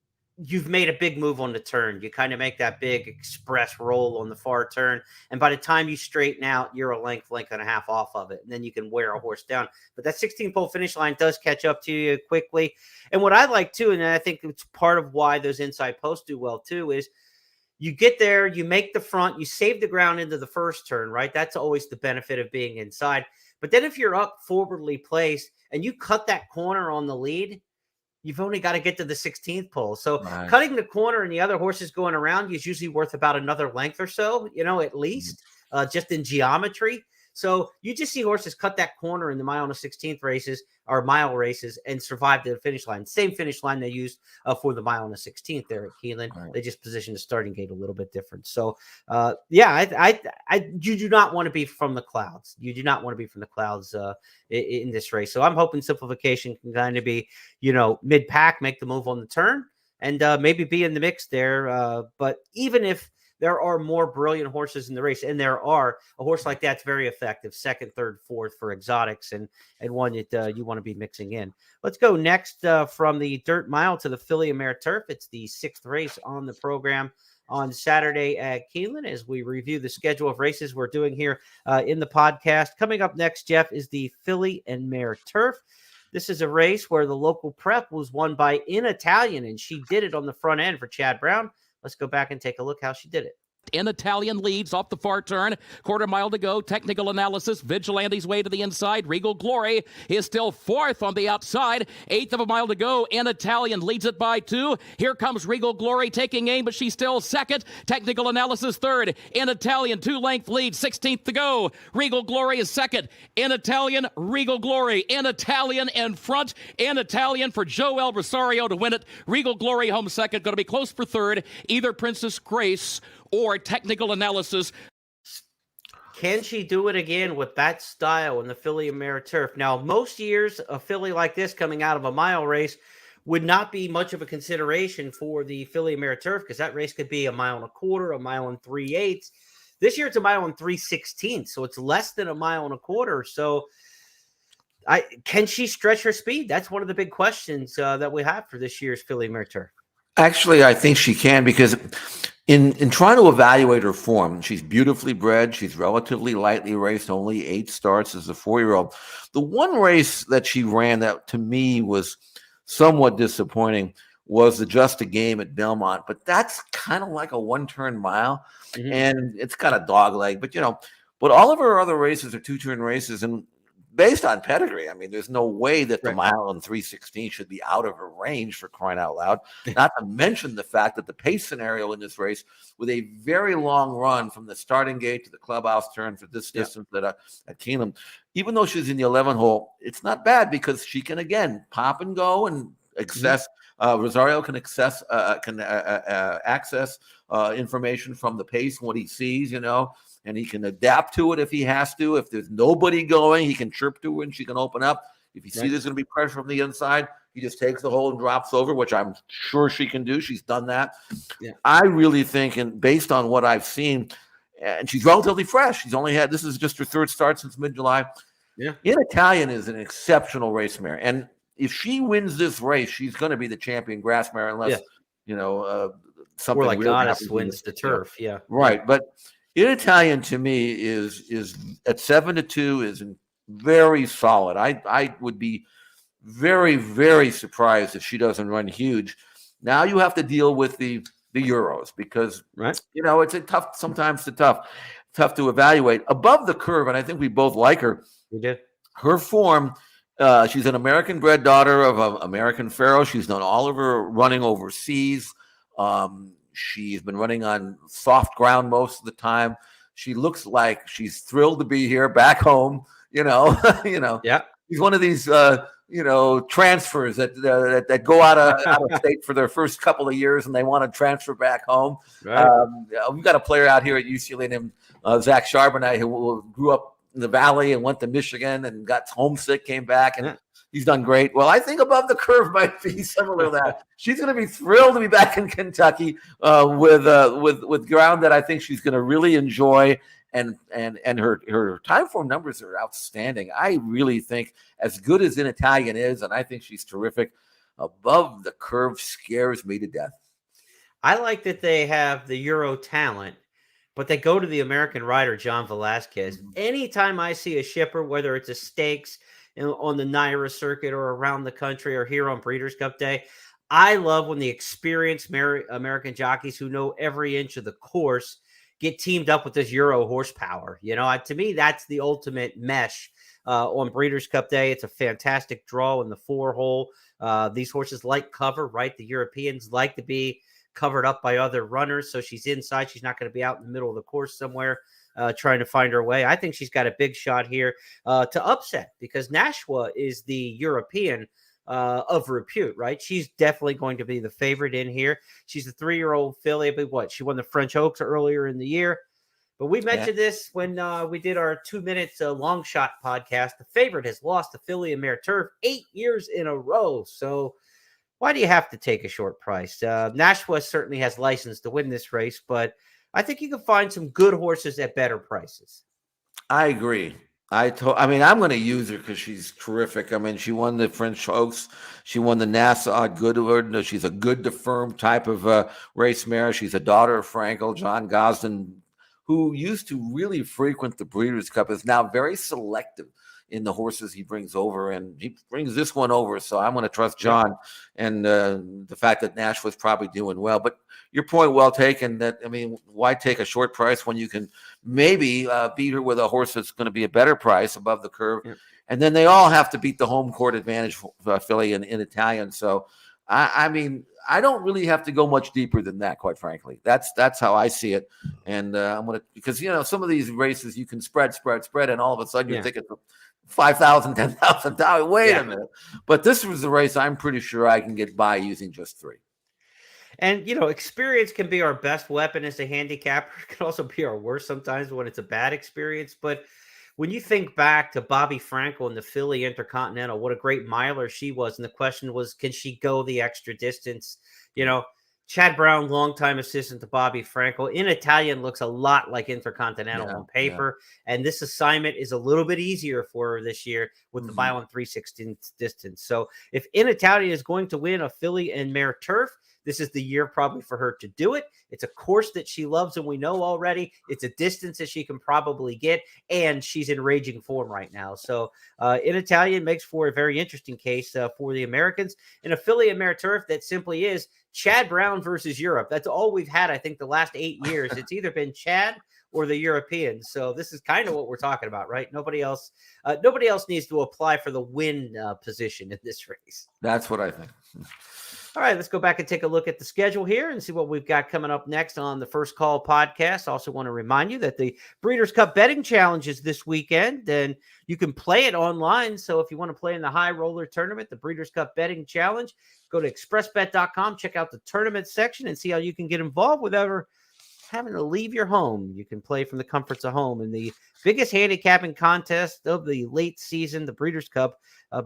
you've made a big move on the turn. You kind of make that big express roll on the far turn. And by the time you straighten out, you're a length and a half off of it. And then you can wear a horse down. But that 16-pole finish line does catch up to you quickly. And what I like too, and I think it's part of why those inside posts do well too, is you get there, you make the front, you save the ground into the first turn, right? That's always the benefit of being inside. But then if you're up forwardly placed and you cut that corner on the lead, you've only got to get to the 16th pole. So cutting the corner and the other horses going around is usually worth about another length or so, at least just in geometry. So you just see horses cut that corner in the mile and a 16th races or mile races and survive to the finish line. Same finish line they used for the mile and a 16th there at Keeneland. Right. They just positioned the starting gate a little bit different. So, you do not want to be from the clouds. You do not want to be from the clouds in this race. So I'm hoping simplification can kind of be, mid-pack, make the move on the turn, and maybe be in the mix there. But even if there are more brilliant horses in the race, and there are, a horse like that's very effective, second, third, fourth for exotics, and one that you want to be mixing in. Let's go next from the dirt mile to the filly and mare turf. It's the 6th race on the program on Saturday at Keeneland as we review the schedule of races we're doing here in the podcast. Coming up next, Jeff, is the filly and mare turf. This is a race where the local prep was won by In Italian, and she did it on the front end for Chad Brown. Let's go back and take a look how she did it. In Italian leads off the far turn. Quarter mile to go. Technical analysis. Vigilante's way to the inside. Regal Glory is still 4th on the outside. 1/8 of a mile to go. In Italian leads it by 2. Here comes Regal Glory taking aim, but she's still 2nd. Technical analysis 3rd. In Italian 2-length lead. 16th to go. Regal Glory is 2nd. In Italian, Regal Glory. In Italian in front. In Italian for Joel Rosario to win it. Regal Glory home 2nd. Going to be close for 3rd. Either Princess Grace or Technical Analysis. Can she do it again with that style in the filly and mare turf? Now, most years, a filly like this coming out of a mile race would not be much of a consideration for the filly and mare turf because that race could be a mile and a quarter, a mile and 3/8. This year, it's a mile and 3/16, so it's less than a mile and a quarter. So, can she stretch her speed? That's one of the big questions that we have for this year's filly and mare turf. Actually, I think she can because in trying to evaluate her form, she's beautifully bred. She's relatively lightly raced, only 8 starts as a 4-year-old. The one race that she ran that to me was somewhat disappointing was the Just a Game at Belmont. But that's kind of like a one-turn mile, and it's got a dog leg. But all of her other races are 2-turn races, and based on pedigree, I mean, there's no way that the mile and 3/16 should be out of her range, for crying out loud. Not to mention the fact that the pace scenario in this race, with a very long run from the starting gate to the clubhouse turn for this distance at Keeneland, even though she's in the 11 hole, it's not bad because she can again pop and go and access. Rosario can access information from the pace and what he sees, and he can adapt to it if he has to. If there's nobody going, he can chirp to her and she can open up. If you see there's going to be pressure from the inside, he just takes the hole and drops over, which I'm sure she can do. She's done that. Yeah. I really think, and based on what I've seen, and she's relatively fresh. She's only this is just her 3rd start since mid-July. Yeah. In Italian is an exceptional race mare. And if she wins this race, she's going to be the champion grass mare unless, something or like really Goddess wins the turf. Yeah. Right. But In Italian to me is at 7-2 is very solid. I would be very, very surprised if she doesn't run huge. Now you have to deal with the Euros because it's sometimes tough to evaluate. Above the curve, and I think we both like her. We do. Her form, she's an American bred daughter of an American pharaoh. She's done all of her running overseas. She's been running on soft ground most of the time. She looks like she's thrilled to be here back home. Yeah. She's one of these transfers that go out of state for their first couple of years and they want to transfer back home. Right. We've got a player out here at UCLA named Zach Charbonnet who grew up in the Valley and went to Michigan and got homesick, came back, and he's done great. Well, I think Above the Curve might be similar to that. She's going to be thrilled to be back in Kentucky with ground that I think she's going to really enjoy. And her time form numbers are outstanding. I really think, as good as In Italian is, and I think she's terrific, Above the Curve scares me to death. I like that they have the Euro talent, but they go to the American rider, John Velasquez. Anytime I see a shipper, whether it's a stakes on the Naira circuit or around the country or here on Breeders' Cup Day, I love when the experienced American jockeys who know every inch of the course get teamed up with this Euro horsepower. To me, that's the ultimate mesh on Breeders' Cup Day. It's a fantastic draw in the 4-hole. These horses like cover, right? The Europeans like to be covered up by other runners, so she's inside. She's not going to be out in the middle of the course somewhere trying to find her way. I think she's got a big shot here to upset, because Nashua is the European of repute, right? She's definitely going to be the favorite in here. She's a 3-year-old filly, but she won the French Oaks earlier in the year. But we mentioned this when we did our 2 minutes long shot podcast. The favorite has lost to filly and mare turf 8 years in a row. So why do you have to take a short price? Nashua certainly has license to win this race, but I think you can find some good horses at better prices. I agree. I'm going to use her because she's terrific. I mean, she won the French Oaks. She won the Nassau Goodwood. She's a good to firm type of race mare. She's a daughter of Frankel. John Gosden, who used to really frequent the Breeders' Cup, is now very selective in the horses he brings over, and he brings this one over. So I'm going to trust John and the fact that Nash was probably doing well. But your point well taken that, why take a short price when you can maybe beat her with a horse that's going to be a better price Above the Curve. Yeah. And then they all have to beat the home court advantage filly in Italian. So, I don't really have to go much deeper than that, quite frankly. That's how I see it. And I'm going to, because, some of these races you can spread, and all of a sudden you're thinking $5,000, $10,000. Wait a minute. But this was the race I'm pretty sure I can get by using just 3. And, experience can be our best weapon as a handicapper. It can also be our worst sometimes when it's a bad experience. But when you think back to Bobby Frankel and the Philly Intercontinental, what a great miler she was. And the question was, can she go the extra distance? Chad Brown, longtime assistant to Bobby Frankel. In Italian looks a lot like Intercontinental on paper. Yeah. And this assignment is a little bit easier for her this year with the mile and 3/16 distance. So if In Italian is going to win a filly and mare turf, this is the year probably for her to do it. It's a course that she loves, and we know already. It's a distance that she can probably get, and she's in raging form right now. So In Italian makes for a very interesting case for the Americans. And a filly and mare turf that simply is Chad Brown versus Europe. That's all we've had, I think, the last 8 years. It's either been Chad or the Europeans. So this is kind of what we're talking about, right? Nobody else needs to apply for the win position in this race. That's what I think. All right, let's go back and take a look at the schedule here and see what we've got coming up next on the First Call podcast. Also want to remind you that the Breeders' Cup betting challenge is this weekend, and you can play it online. So if you want to play in the high roller tournament, the Breeders' Cup betting challenge, go to expressbet.com, check out the tournament section, and see how you can get involved without having to leave your home. You can play from the comforts of home in the biggest handicapping contest of the late season, the Breeders' Cup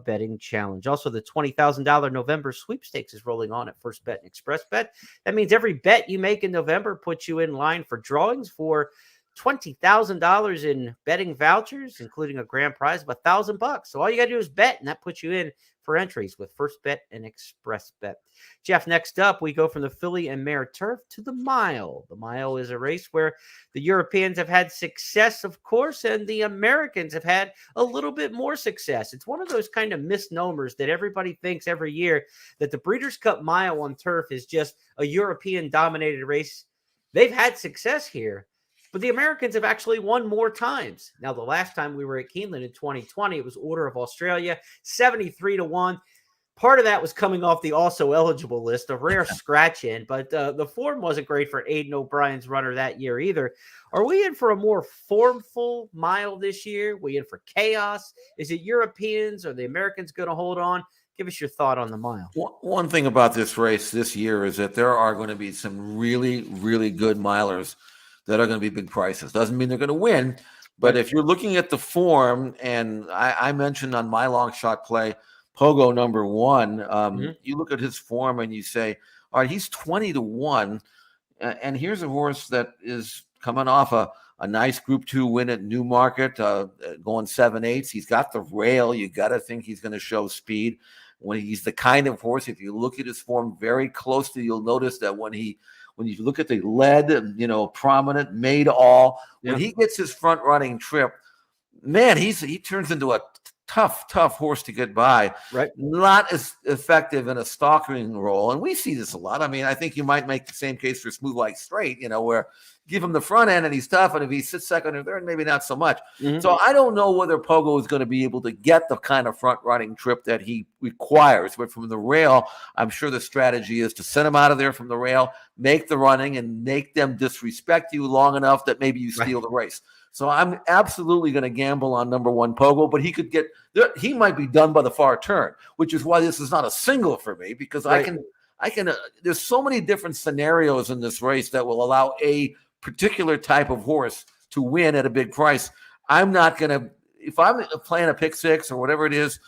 betting challenge. Also, the $20,000 November sweepstakes is rolling on at First Bet and Express Bet. That means every bet you make in November puts you in line for drawings for $20,000 in betting vouchers, including a grand prize of $1,000. So all you got to do is bet, and that puts you in for entries with First Bet and Express Bet. Jeff, next up, we go from the filly and mare turf to the mile. The mile is a race where the Europeans have had success, of course, and the Americans have had a little bit more success. It's one of those kind of misnomers that everybody thinks every year that the Breeders' Cup mile on turf is just a European-dominated race. They've had success here, but the Americans have actually won more times. Now, the last time we were at Keeneland in 2020, it was Order of Australia, 73-1. part of that was coming off the also eligible list, a rare scratch in, but the form wasn't great for Aiden O'Brien's runner that year either. Are we in for a more formful mile this year? We in for chaos? Is it Europeans or the Americans going to hold on? Give us your thought on the mile. One thing about this race this year is that there are going to be some really, really good milers that are going to be big prices. Doesn't mean they're going to win, but if you're looking at the form, and I mentioned on my long shot play, Pogo number 1, you look at his form and you say, all right, he's 20-1. And here's a horse that is coming off a nice Group 2 win at Newmarket, going 7/8. He's got the rail. You got to think he's going to show speed. When he's the kind of horse, if you look at his form very closely, you'll notice that when you look at the lead, prominent, made all, when he gets his front running trip, man, he turns into a tough horse to get by. Right. Not as effective in a stalking role. And we see this a lot. I mean, I think you might make the same case for Smooth Like Straight, where give him the front end and he's tough. And if he sits second or third, maybe not so much. So I don't know whether Pogo is going to be able to get the kind of front running trip that he requires. But from the rail, I'm sure the strategy is to send him out of there from the rail, make the running, and make them disrespect you long enough that maybe you steal the race. So I'm absolutely going to gamble on number 1 Pogo, but he might be done by the far turn, which is why this is not a single for me, because I can there's so many different scenarios in this race that will allow a particular type of horse to win at a big price. I'm not going to, if I'm playing a pick 6 or whatever it is,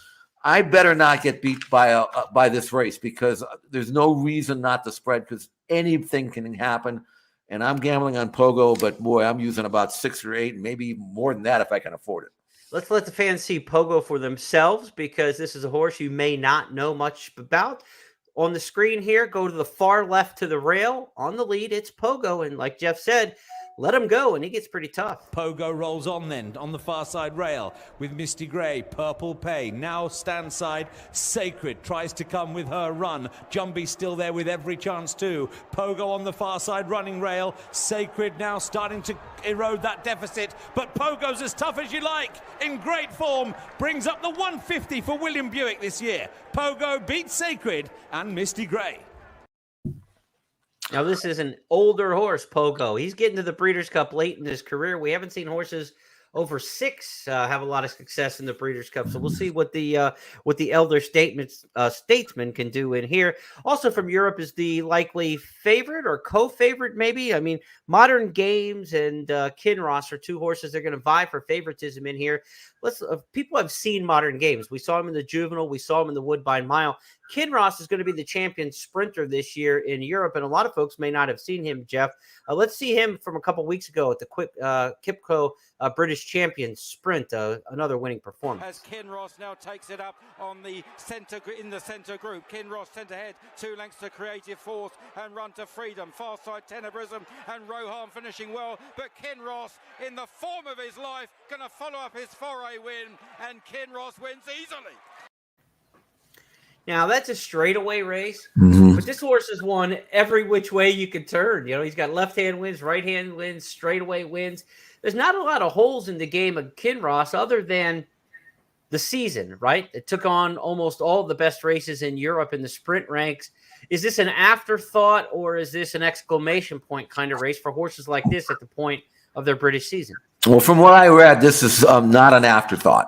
I better not get beat by this race, because there's no reason not to spread, because anything can happen. And I'm gambling on Pogo, but boy, I'm using about 6 or 8, maybe more than that if I can afford it. Let's let the fans see Pogo for themselves, because this is a horse you may not know much about. On the screen here, go to the far left to the rail. On the lead, it's Pogo. And like Jeff said, let him go, and he gets pretty tough. Pogo rolls on then, on the far side rail with Misty Grey, Purple Pay. Now stand side, Sacred tries to come with her run. Jumbie still there with every chance too. Pogo on the far side running rail. Sacred now starting to erode that deficit, but Pogo's as tough as you like, in great form, brings up the 150 for William Buick this year. Pogo beats Sacred and Misty Grey. Now, this is an older horse, Pogo. He's getting to the Breeders' Cup late in his career. We haven't seen horses over 6 have a lot of success in the Breeders' Cup. So we'll see what the elder statesman can do in here. Also from Europe is the likely favorite or co-favorite, maybe. I mean, Modern Games and Kinross are 2 horses that are going to vie for favoritism in here. People have seen Modern Games. We saw him in the Juvenile. We saw him in the Woodbine Mile. Kinross is going to be the champion sprinter this year in Europe, and a lot of folks may not have seen him, Jeff. Let's see him from a couple weeks ago at the Kipco British Champion Sprint, another winning performance. As Kinross now takes it up on the center in the center group. Kinross sent ahead 2 lengths to Creative Force and Run to Freedom. Far side Tenebrism and Rohan finishing well, but Kinross in the form of his life going to follow up his foray win, and Kinross wins easily. Now, that's a straightaway race, but this horse has won every which way you can turn. He's got left-hand wins, right-hand wins, straightaway wins. There's not a lot of holes in the game of Kinross other than the season, right? It took on almost all the best races in Europe in the sprint ranks. Is this an afterthought, or is this an exclamation point kind of race for horses like this at the point of their British season? Well, from what I read, this is not an afterthought.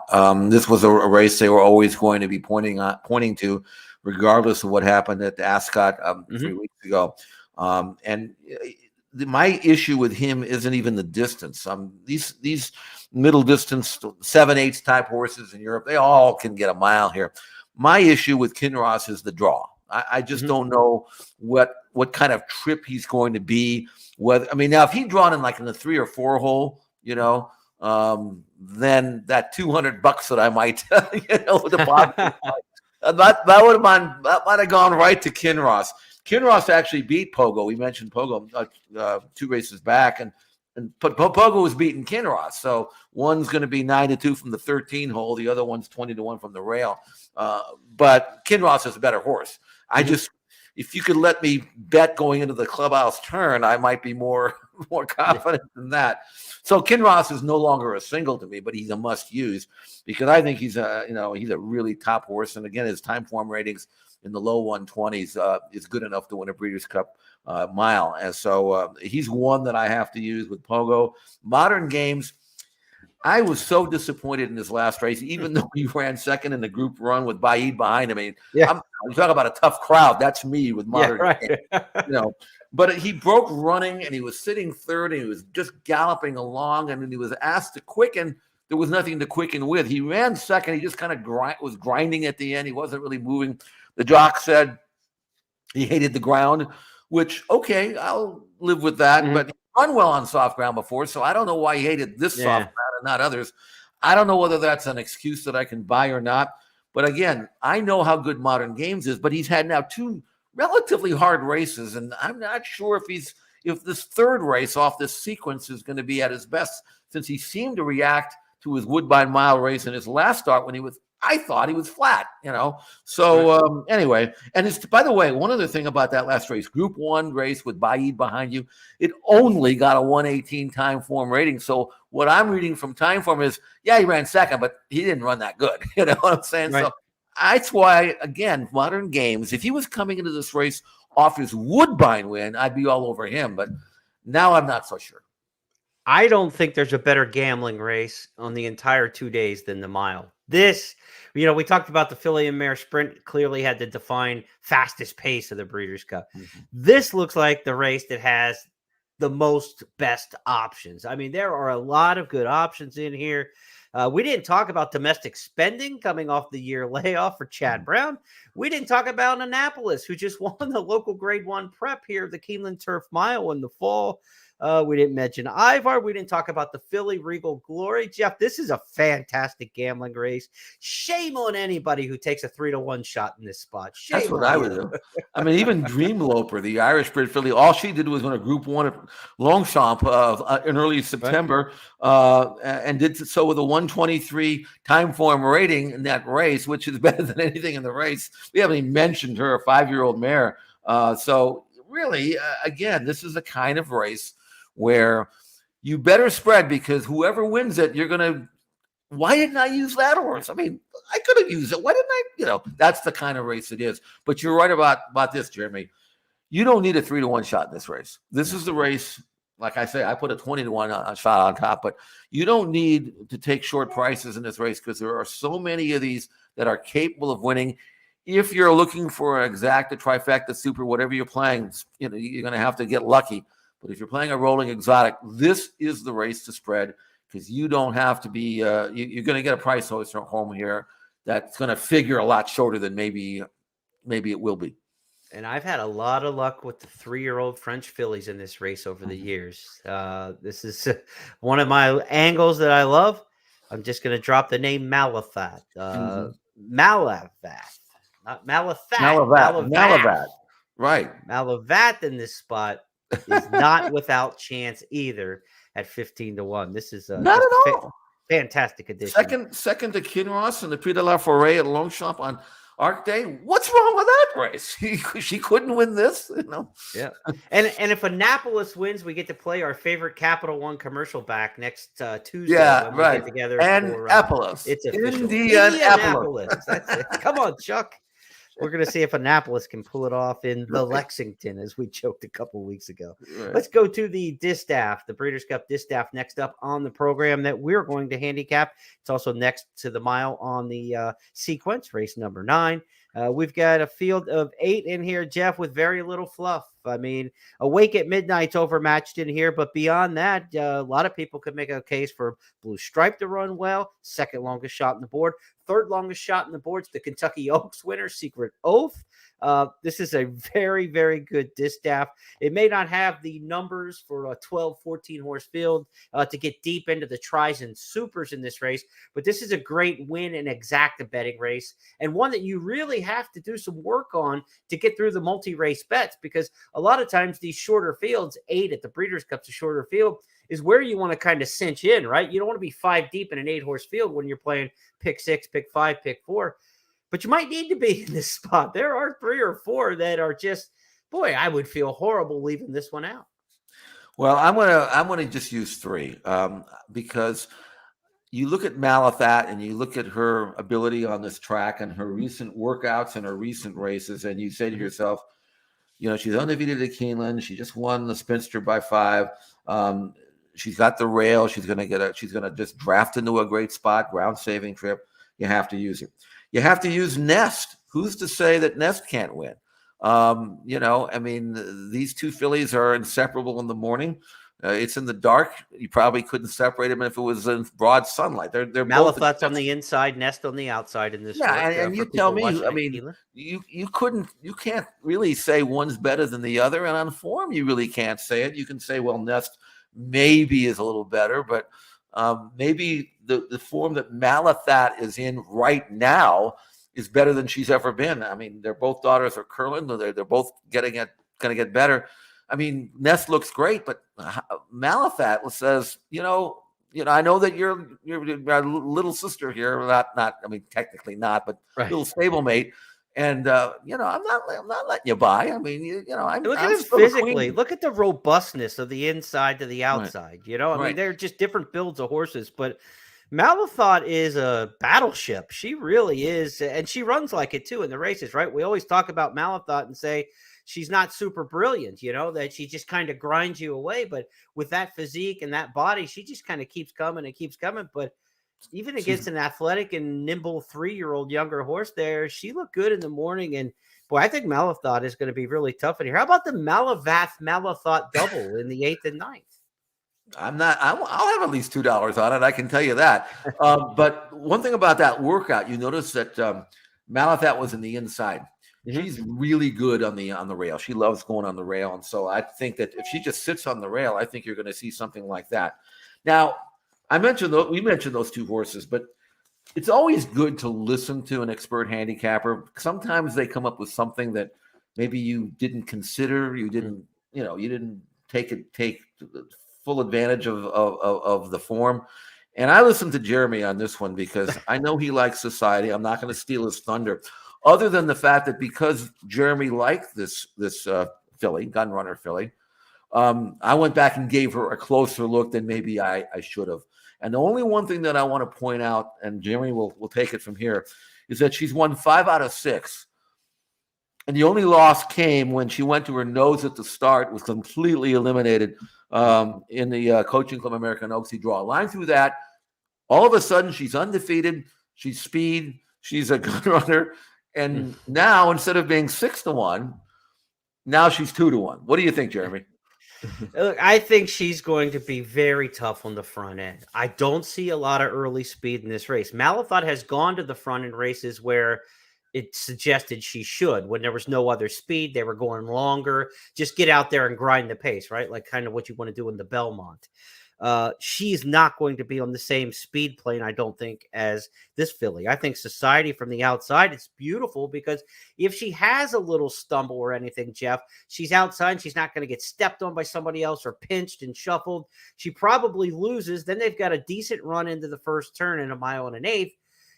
This was a race they were always going to be pointing to, regardless of what happened at the Ascot 3 weeks ago. My issue with him isn't even the distance. These middle distance 7/8 type horses in Europe, they all can get a mile here. My issue with Kinross is the draw. I just don't know what kind of trip he's going to be. Now if he'd drawn in like in the 3 or 4 hole, then that $200 that I might, deposit, that might have gone right to Kinross. Kinross actually beat Pogo. We mentioned Pogo 2 races back, and Pogo was beating Kinross. So one's going to be 9-2 from the 13 hole, the other one's 20-1 from the rail. But Kinross is a better horse. if you could let me bet going into the clubhouse turn, I might be more confident than that. So Kinross is no longer a single to me, but he's a must use because I think he's a really top horse. And again, his time form ratings in the low 120s is good enough to win a Breeders' Cup mile. And so he's one that I have to use with Pogo. Modern Games, I was so disappointed in his last race, even though he ran second in the group run with Baid behind him. I mean, you talk about a tough crowd. That's me with Modern Games, But he broke running, and he was sitting third, and he was just galloping along, and then he was asked to quicken. There was nothing to quicken with. He ran second. He just kind of was grinding at the end. He wasn't really moving. The jock said he hated the ground, which, okay, I'll live with that. But he run well on soft ground before, so I don't know why he hated this soft ground and not others. I don't know whether that's an excuse that I can buy or not. But again, I know how good Modern Games is, but he's had now 2 relatively hard races, and I'm not sure if this third race off this sequence is going to be at his best, since he seemed to react to his Woodbine Mile race in his last start when I thought he was flat, So anyway, and by the way, one other thing about that last race, Group 1 race with Baid behind you, it only got a 118 time form rating. So what I'm reading from time form is, he ran second, but he didn't run that good. You know what I'm saying? Right. So that's why, again, Modern Games, if he was coming into this race off his Woodbine win, I'd be all over him. But now I'm not so sure. I don't think there's a better gambling race on the entire 2 days than the mile. This, we talked about the filly and mare sprint clearly had the defined fastest pace of the Breeders' Cup. This looks like the race that has the most best options. I mean, there are a lot of good options in here. We didn't talk about domestic spending coming off the year layoff for Chad Brown. We didn't talk about Annapolis, who just won the local Grade 1 prep here, the Keeneland Turf Mile in the fall. We didn't mention Ivar. We didn't talk about the filly Regal Glory. Jeff, this is a fantastic gambling race. Shame on anybody who takes a 3-1 shot in this spot. Shame. That's what I would do. I mean, even Dreamloper, the Irish bred filly, all she did was win a Group 1 at Longchamp in early September, and did so with a 123 time form rating in that race, which is better than anything in the race. We haven't even mentioned her, a 5-year-old mare. So really, again, this is the kind of race where you better spread, because whoever wins it, why didn't I use that horse? I mean, I could have used it. Why didn't I? That's the kind of race it is. But you're right about this, Jeremy. You don't need a 3-1 shot in this race. This is the race. Like I say, I put a 20-1 shot on top, but you don't need to take short prices in this race, because there are so many of these that are capable of winning. If you're looking for an exacta, trifecta, super, whatever you're playing, you're going to have to get lucky. But if you're playing a rolling exotic, this is the race to spread, because you don't have to be you're going to get a price home here that's going to figure a lot shorter than maybe it will be. And I've had a lot of luck with the 3-year-old French fillies in this race over the years. This is one of my angles that I love. I'm just going to drop the name Malathat. Malavat. Not Malathat. Malavat. Right. Malavat in this spot is not without chance either at 15-1. This is not at all fantastic addition. Second to Kinross and the Prix de la Forêt at Longchamp on Arc Day. What's wrong with that race? She couldn't win this, Yeah. And if Annapolis wins, we get to play our favorite Capital One commercial back next Tuesday. Yeah, right. We get together Annapolis. It's official. Indianapolis. That's it. Come on, Chuck. We're going to see if Annapolis can pull it off in the Lexington, as we joked a couple weeks ago. Right. Let's go to the distaff, the Breeders' Cup distaff, next up on the program that we're going to handicap. It's also next to the mile on the sequence, race number 9. We've got a field of 8 in here, Jeff, with very little fluff. I mean, Awake at Midnight's overmatched in here, but beyond that, a lot of people could make a case for Blue Stripe to run well. Second longest shot on the board. Third longest shot in the board is the Kentucky Oaks winner, Secret Oath. This is a very, very good distaff. It may not have the numbers for a 12, 14 horse field to get deep into the tries and supers in this race, but this is a great win and exacta betting race, and one that you really have to do some work on to get through the multi-race bets, because a lot of times these shorter fields, 8 at the Breeders' Cup's a shorter field, is where you want to kind of cinch in, right? You don't want to be 5 deep in an 8 horse field when you're playing pick 6, pick 5, pick 4. but you might need to be in this spot. There are 3 or 4 that are just, boy, I would feel horrible leaving this one out. Well, I'm gonna just use 3 because you look at Malathat and you look at her ability on this track and her recent workouts and her recent races, and you say to yourself, she's undefeated at Keeneland. She just won the Spinster by 5. She's got the rail. She's gonna just draft into a great spot, ground saving trip. You have to use it. You have to use Nest. Who's to say that Nest can't win? These 2 fillies are inseparable in the morning. It's in the dark. You probably couldn't separate them if it was in broad sunlight. They're Malathat's on the inside, Nest on the outside in this. Yeah, and you tell me, you can't really say one's better than the other, and on form you really can't say it. You can say, well, Nest maybe is a little better, but maybe the form that Malathat is in right now is better than she's ever been. I mean, they're both daughters of Curlin. They're both going to get better. I mean, Nest looks great, but Malathat says, I know that you're a little sister here, technically not, but right. Little stablemate. And I'm not letting you by. I mean, look at him physically. Look at the robustness of the inside to the outside. Right. I mean, they're just different builds of horses, but Malathat is a battleship. She really is, and she runs like it too in the races, right? We always talk about Malathat and say she's not super brilliant, that she just kind of grinds you away. But with that physique and that body, she just kind of keeps coming and keeps coming. But even against an athletic and nimble 3-year-old younger horse there, she looked good in the morning. And boy, I think Malathat is going to be really tough in here. How about the Malathat double in the 8th and 9th? I'll have at least $2 on it. I can tell you that. But one thing about that workout, you notice that Malathat was in the inside. Mm-hmm. She's really good on the rail. She loves going on the rail. And so I think that if she just sits on the rail, I think you're going to see something like that. Now, we mentioned those 2 horses, but it's always good to listen to an expert handicapper. Sometimes they come up with something that maybe you didn't consider. You didn't take full advantage of the form. And I listened to Jeremy on this one because I know he likes Society. I'm not going to steal his thunder, other than the fact that because Jeremy liked this filly, gun runner filly, I went back and gave her a closer look than maybe I should have. And the only one thing that I want to point out, and Jeremy will take it from here, is that she's won 5 out of 6. And the only loss came when she went to her nose at the start, was completely eliminated in the Coaching Club American Oaks. You draw a line through that. All of a sudden, she's undefeated. She's speed. She's a gun runner. And now, instead of being 6-1, now she's 2-1. What do you think, Jeremy? Look, I think she's going to be very tough on the front end. I don't see a lot of early speed in this race. Malathat has gone to the front end races where it suggested she should. When there was no other speed, they were going longer. Just get out there and grind the pace, right? Like kind of what you want to do in the Belmont. She's not going to be on the same speed plane, I don't think, as this filly. I think Society from the outside, it's beautiful because if she has a little stumble or anything, Jeff, she's outside and she's not going to get stepped on by somebody else or pinched and shuffled. She probably loses. Then they've got a decent run into the first turn in 1 1/8.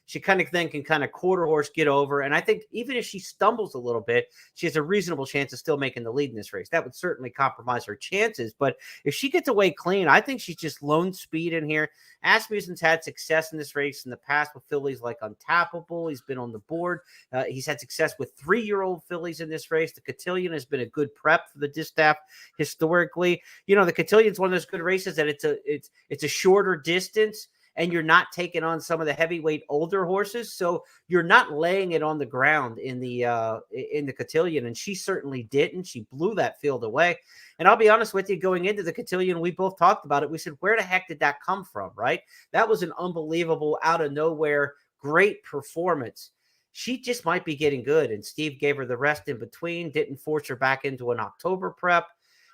She kind of then can kind of quarter horse get over. And I think even if she stumbles a little bit, she has a reasonable chance of still making the lead in this race. That would certainly compromise her chances. But if she gets away clean, I think she's just lone speed in here. Asmussen's had success in this race in the past with fillies like Untappable. He's been on the board. He's had success with 3-year-old fillies in this race. The Cotillion has been a good prep for the distaff historically. The Cotillion's one of those good races that it's a shorter distance, and you're not taking on some of the heavyweight older horses. So you're not laying it on the ground in the Cotillion. And she certainly didn't. She blew that field away. And I'll be honest with you, going into the Cotillion, we both talked about it. We said, where the heck did that come from? Right. That was an unbelievable out of nowhere, great performance. She just might be getting good. And Steve gave her the rest in between, didn't force her back into an October prep.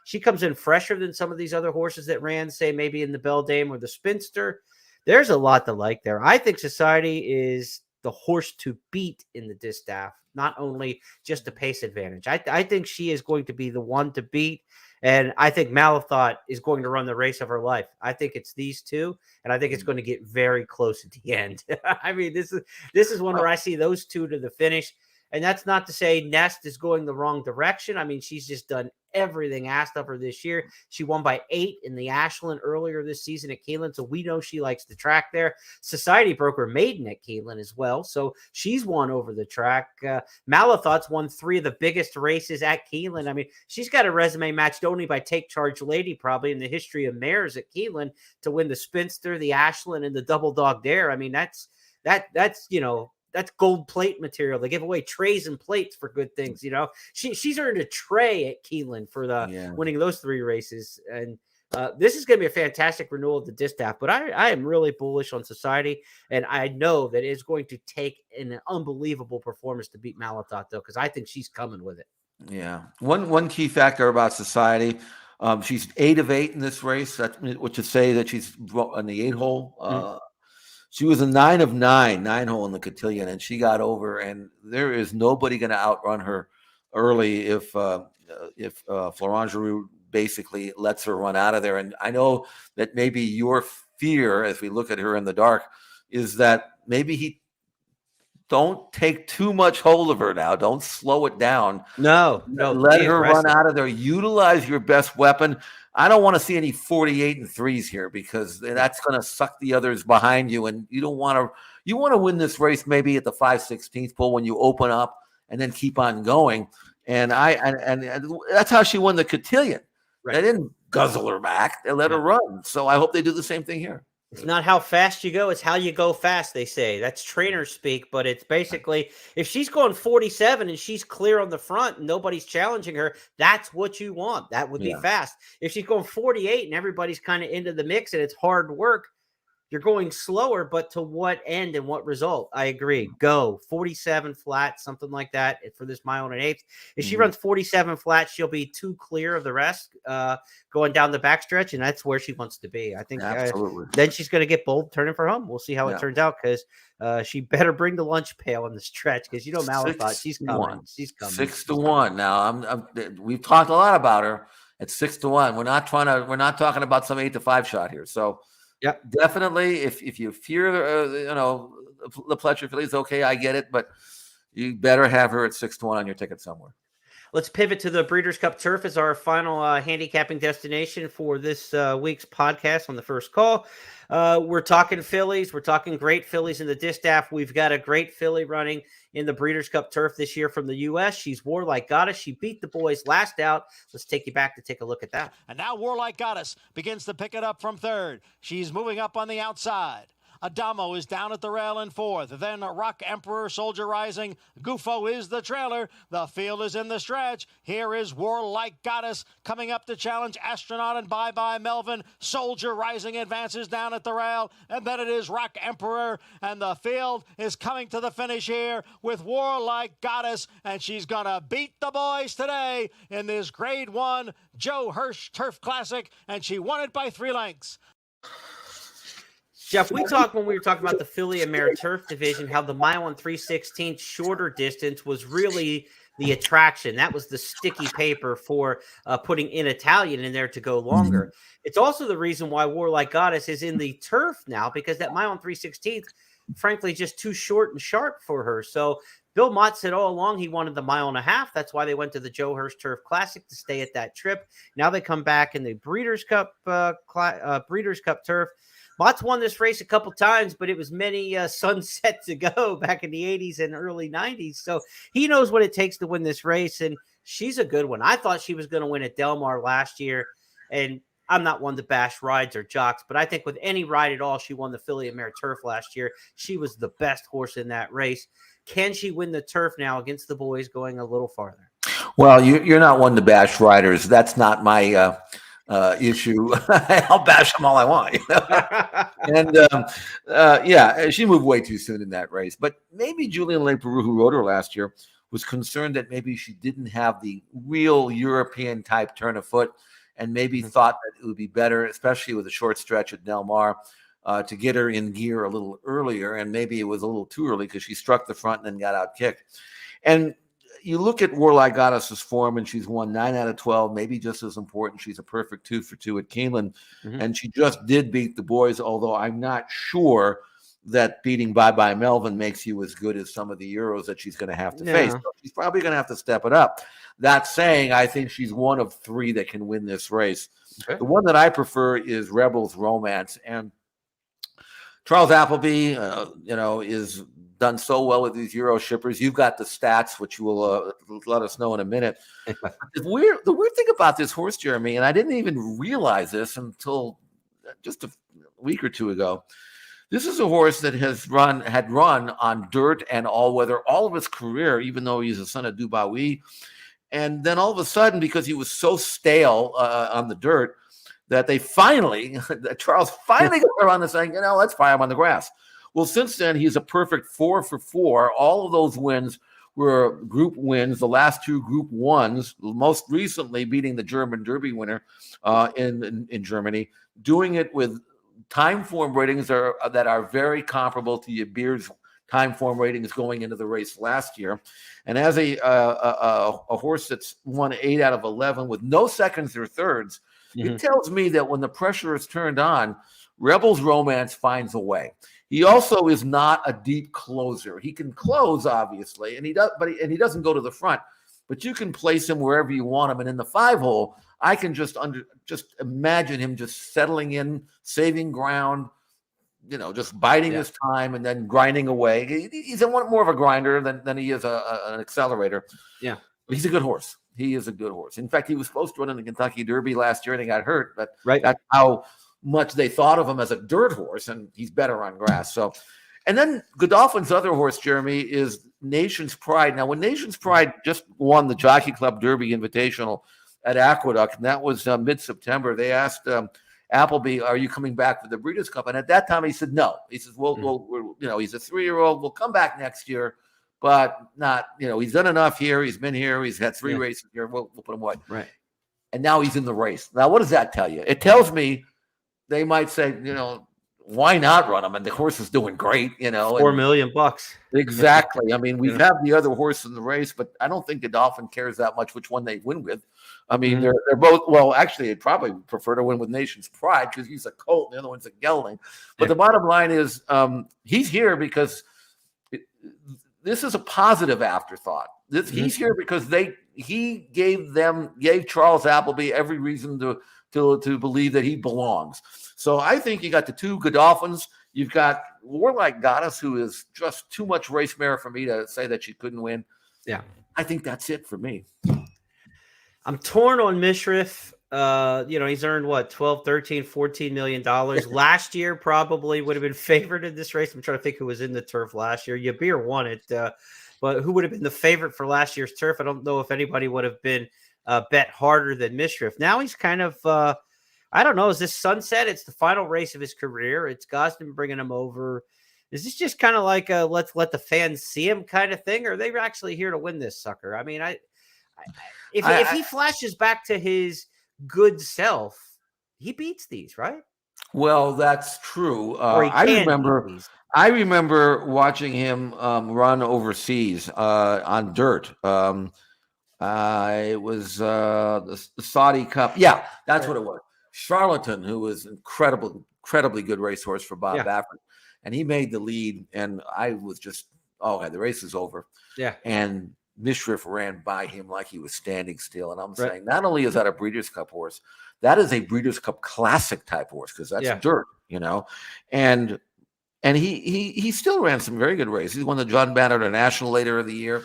She comes in fresher than some of these other horses that ran, say, maybe in the Beldame or the Spinster. There's a lot to like there. I think Society is the horse to beat in the distaff, not only just a pace advantage. I think she is going to be the one to beat. And I think Malathot is going to run the race of her life. I think it's these two, and I think it's going to get very close at the end. I mean, this is one where I see those two to the finish. And that's not to say Nest is going the wrong direction. I mean, she's just done everything asked of her this year. She won by 8 in the Ashland earlier this season at Keeneland, so we know she likes the track there. Society broke her maiden at Keeneland as well, so she's won over the track. Malathot's won 3 of the biggest races at Keeneland. I mean, she's got a resume matched only by Take Charge Lady probably in the history of mares at Keeneland to win the Spinster, the Ashland, and the Double Dog Dare. I mean, that's that's gold plate material. They give away trays and plates for good things. She's earned a tray at Keeneland for winning those 3 races. And this is going to be a fantastic renewal of the distaff, but I am really bullish on Society. And I know that it's going to take an unbelievable performance to beat Malathot though, because I think she's coming with it. Yeah. One key factor about Society, she's 8 of 8 in this race, which is say that she's on the 8 hole. She was a 9 of 9 hole in the cotillion, and she got over. And there is nobody going to outrun her early if Florent Giroux basically lets her run out of there. And I know that maybe your fear, as we look at her in the dark, is that maybe he don't take too much hold of her now. Don't slow it down. No. Let her run out of there. Utilize your best weapon. I don't want to see any 48 and 3s here because that's going to suck the others behind you. And you don't want to, you want to win this race maybe at the 5/16 pull when you open up and then keep on going. And that's how she won the cotillion. Right. They didn't guzzle her back. They let her run. So I hope they do the same thing here. It's not how fast you go, it's how you go fast, they say. That's trainer speak, but it's basically if she's going 47 and she's clear on the front and nobody's challenging her, that's what you want. That would be fast. If she's going 48 and everybody's kind of into the mix and it's hard work, you're going slower, but to what end and what result? I agree. Go 47 flat, something like that for this mile and an eighth. If she runs 47 flat, she'll be 2 clear of the rest going down the backstretch, and that's where she wants to be. I think then she's going to get bold, turning for home. We'll see how it turns out because she better bring the lunch pail in the stretch because Malathot, she's coming. She's coming. 6-1. Now we've talked a lot about her at 6-1. We're not talking about some 8-5 shot here. So. Yeah, definitely. If you fear, the Pletcher fillies, okay, I get it, but you better have her at 6-1 on your ticket somewhere. Let's pivot to the Breeders' Cup Turf as our final handicapping destination for this week's podcast on the first call. We're talking fillies. We're talking great fillies in the distaff. We've got a great filly running in the Breeders' Cup Turf this year from the U.S. She's Warlike Goddess. She beat the boys last out. Let's take you back to take a look at that. And now Warlike Goddess begins to pick it up from third. She's moving up on the outside. Adamo is down at the rail in fourth. Then Rock Emperor, Soldier Rising. Gufo is the trailer. The field is in the stretch. Here is Warlike Goddess coming up to challenge Astronaut and Bye Bye Melvin. Soldier Rising advances down at the rail. And then it is Rock Emperor. And the field is coming to the finish here with Warlike Goddess. And she's going to beat the boys today in this Grade 1 Joe Hirsch Turf Classic. And she won it by 3 lengths. Jeff, we talked when we were talking about the filly and mare turf division, how the mile and 3/16 shorter distance was really the attraction. That was the sticky paper for putting in Italian in there to go longer. It's also the reason why Warlike Goddess is in the turf now, because that mile and 3/16, frankly, just too short and sharp for her. So Bill Mott said all along he wanted the mile and a half. That's why they went to the Joe Hirsch Turf Classic to stay at that trip. Now they come back in the Breeders' Cup Turf. Mott's won this race a couple times, but it was many sunsets ago back in the 80s and early 90s. So he knows what it takes to win this race, and she's a good one. I thought she was going to win at Del Mar last year, and I'm not one to bash rides or jocks, but I think with any ride at all, she won the filly and mare turf last year. She was the best horse in that race. Can she win the turf now against the boys going a little farther? Well, you're not one to bash riders. That's not my issue. I'll bash them all I want. And she moved way too soon in that race. But maybe Julian Leperoux, who rode her last year, was concerned that maybe she didn't have the real European type turn of foot, and maybe thought that it would be better, especially with a short stretch at Del Mar. to get her in gear a little earlier, and maybe it was a little too early because she struck the front and then got out kicked. And you look at Warlike Goddess's form, and she's won 9 out of 12, maybe just as important. She's a perfect 2 for 2 at Keeneland, and she just did beat the boys, although I'm not sure that beating Bye Bye Melvin makes you as good as some of the Euros that she's going to have to face. So she's probably going to have to step it up. That saying, I think she's one of 3 that can win this race. Okay. The one that I prefer is Rebels Romance, and Charles Appleby, is done so well with these Euro shippers. You've got the stats, which you will let us know in a minute. The weird thing about this horse, Jeremy, and I didn't even realize this until just a week or 2 ago. This is a horse that had run on dirt and all weather all of his career, even though he's a son of Dubaoui. And then all of a sudden, because he was so stale on the dirt, that Charles finally got around to saying, let's fire him on the grass. Well, since then, he's a perfect 4 for 4. All of those wins were group wins, the last 2 group 1s, most recently beating the German Derby winner in Germany, doing it with time form ratings that are very comparable to Yabir's time form ratings going into the race last year. And as a horse that's won 8 out of 11 with no seconds or thirds, it tells me that when the pressure is turned on, Rebels Romance finds a way. He also is not a deep closer. He can close, obviously, and he doesn't go to the front. But you can place him wherever you want him. And in the 5-hole, I can just imagine him just settling in, saving ground, just biding his time and then grinding away. He's more of a grinder than he is an accelerator. Yeah, but he's a good horse. He is a good horse. In fact, he was supposed to run in the Kentucky Derby last year and he got hurt. But that's how much they thought of him as a dirt horse, and he's better on grass. So, and then Godolphin's other horse, Jeremy, is Nation's Pride. Now, when Nation's Pride just won the Jockey Club Derby Invitational at Aqueduct, and that was mid-September, they asked Appleby, "Are you coming back for the Breeders' Cup?" And at that time, he said no. He says, "Well, he's a 3-year-old. We'll come back next year, but not. He's done enough here. He's been here. He's had 3 races here. We'll put him away." Right. And now he's in the race. Now, what does that tell you? It tells me they might say, why not run him? And the horse is doing great, $4 million. Exactly. I mean, we have the other horse in the race, but I don't think Godolphin cares that much which one they win with. I mean, they're both, well, actually, they'd probably prefer to win with Nation's Pride because he's a colt and the other one's a gelding. But the bottom line is he's here because this is a positive afterthought. He's here because he gave Charles Appleby every reason to believe that he belongs. So I think you got the 2 Godolphins. You've got Warlike Goddess, who is just too much race mare for me to say that she couldn't win. Yeah. I think that's it for me. I'm torn on Mishriff. He's earned what, 12, 13, $14 million. Last year probably would have been favored in this race. I'm trying to think who was in the turf last year. Yabir won it. But who would have been the favorite for last year's turf? I don't know if anybody would have been bet harder than Mishriff. Now he's kind of, I don't know, is this sunset? It's the final race of his career. It's Gosden bringing him over. Is this just kind of like a let's let the fans see him kind of thing? Or are they actually here to win this sucker? I mean, if he flashes back to his good self, he beats these, right? Well, that's true. I remember watching him run overseas on dirt. It was the Saudi Cup. Yeah, that's what it was. Charlatan, who was incredibly good racehorse for Bob Baffert, and he made the lead. And I was just, the race is over. Yeah, and Mishriff ran by him like he was standing still. And I'm saying, not only is that a Breeders' Cup horse, that is a Breeders' Cup Classic type horse because that's dirt, and he still ran some very good races. He won the John Banner National later in the year.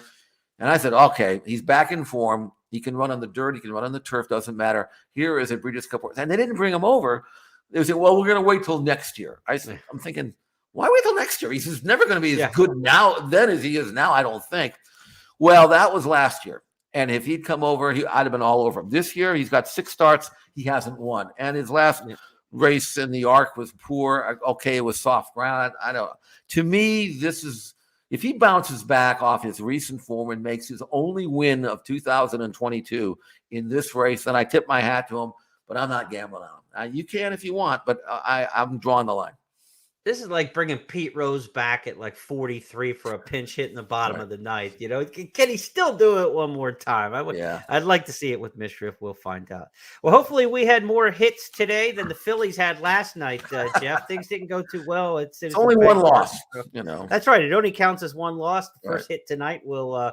And I said, okay, he's back in form. He can run on the dirt. He can run on the turf. Doesn't matter. Here is a Breeders' Cup horse. And they didn't bring him over. They said, well, we're going to wait till next year. I'm thinking, why wait till next year? He's never going to be as good now then as he is now, I don't think. Well, that was last year. And if he'd come over, I'd have been all over him. This year, he's got 6 starts. He hasn't won. And his last race in the Arc was poor. Okay, it was soft ground. I don't. To me, this is, if he bounces back off his recent form and makes his only win of 2022 in this race, then I tip my hat to him, but I'm not gambling on him. You can if you want, but I'm drawing the line. This is like bringing Pete Rose back at like 43 for a pinch hit in the bottom of the ninth. You know, can he still do it one more time? I'd like to see it with Mishriff. We'll find out. Well, hopefully we had more hits today than the Phillies had last night, Jeff. Things didn't go too well. It's only one loss, you know. That's right. It only counts as one loss. The first hit tonight will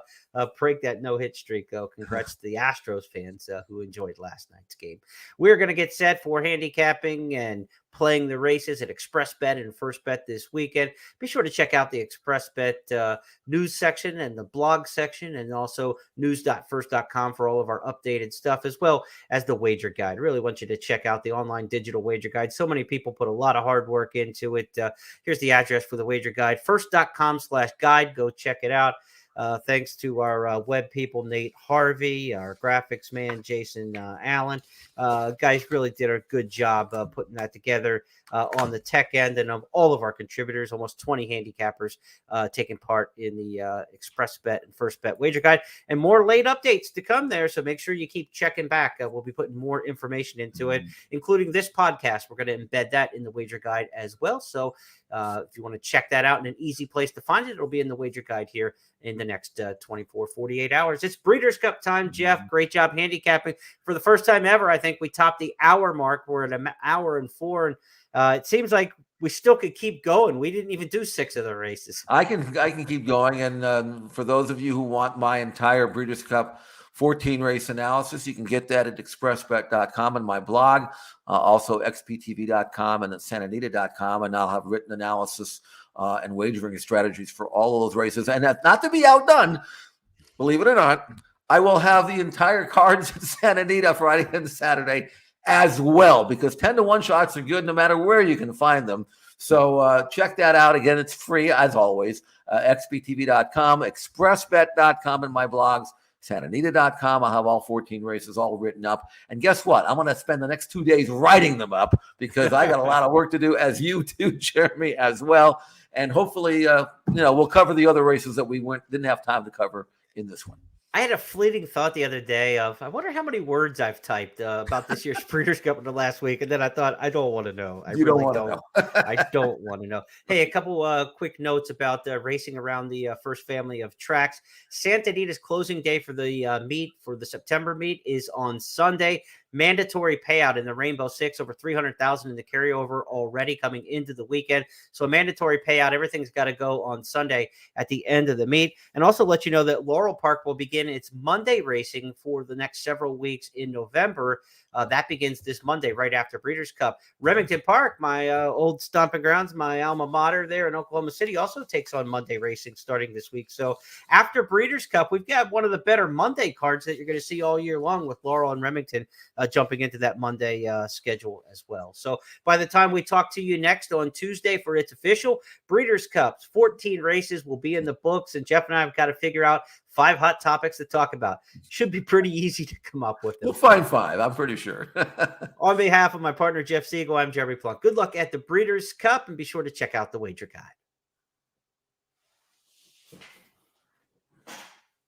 break that no-hit streak. Congrats to the Astros fans who enjoyed last night's game. We're going to get set for handicapping and playing the races at ExpressBet and First Bet this weekend. Be sure to check out the ExpressBet news section and the blog section, and also news.first.com for all of our updated stuff, as well as the wager guide. I really want you to check out the online digital wager guide. So many people put a lot of hard work into it. Here's the address for the wager guide, first.com/guide. Go check it out. Thanks to our web people, Nate Harvey, our graphics man, Jason Allen. Guys really did a good job putting that together on the tech end, and of all of our contributors, almost 20 handicappers taking part in the ExpressBet and First Bet wager guide, and more late updates to come there. So make sure you keep checking back. We'll be putting more information into it, including this podcast. We're going to embed that in the wager guide as well. So if you want to check that out in an easy place to find it, it'll be in the wager guide here in the next 48 hours. It's Breeders' Cup time, Jeff. Great job handicapping. For the first time ever, I think we topped the hour mark. We're at an hour and 4, and it seems like we still could keep going. We didn't even do 6 of the races. I can keep going, and for those of you who want my entire Breeders' Cup 14 race analysis, you can get that at expressbet.com and my blog, also xptv.com and at sananita.com, and I'll have written analysis and wagering strategies for all of those races. And not to be outdone, believe it or not, I will have the entire cards at Santa Anita Friday and Saturday as well, because 10-to-1 shots are good no matter where you can find them. So check that out. Again, it's free as always. xptv.com, expressbet.com, and my blogs, sananita.com. I'll have all 14 races all written up. And guess what? I'm going to spend the next 2 days writing them up, because I got a lot of work to do, as you do, Jeremy, as well. And hopefully, we'll cover the other races that we didn't have time to cover in this one. I had a fleeting thought the other day of, I wonder how many words I've typed about this year's Breeders' Cup in the last week. And then I thought, I don't want to know. I don't want to know. Hey, a couple quick notes about racing around the first family of tracks. Santa Anita's closing day for the meet, for the September meet, is on Sunday. Mandatory payout in the Rainbow Six, over $300,000 in the carryover already coming into the weekend. So a mandatory payout. Everything's got to go on Sunday at the end of the meet. And also let you know that Laurel Park will begin its Monday racing for the next several weeks in November. That begins this Monday, right after Breeders' Cup. Remington Park, my old stomping grounds, my alma mater there in Oklahoma City, also takes on Monday racing starting this week. So after Breeders' Cup, we've got one of the better Monday cards that you're going to see all year long, with Laurel and Remington jumping into that Monday schedule as well. So by the time we talk to you next on Tuesday for its official Breeders' Cups, 14 races will be in the books, and Jeff and I have got to figure out 5 hot topics to talk about. Should be pretty easy to come up with them. We'll find 5, I'm pretty sure. On behalf of my partner, Jeff Siegel, I'm Jeremy Plonk. Good luck at the Breeders' Cup, and be sure to check out the wager guide.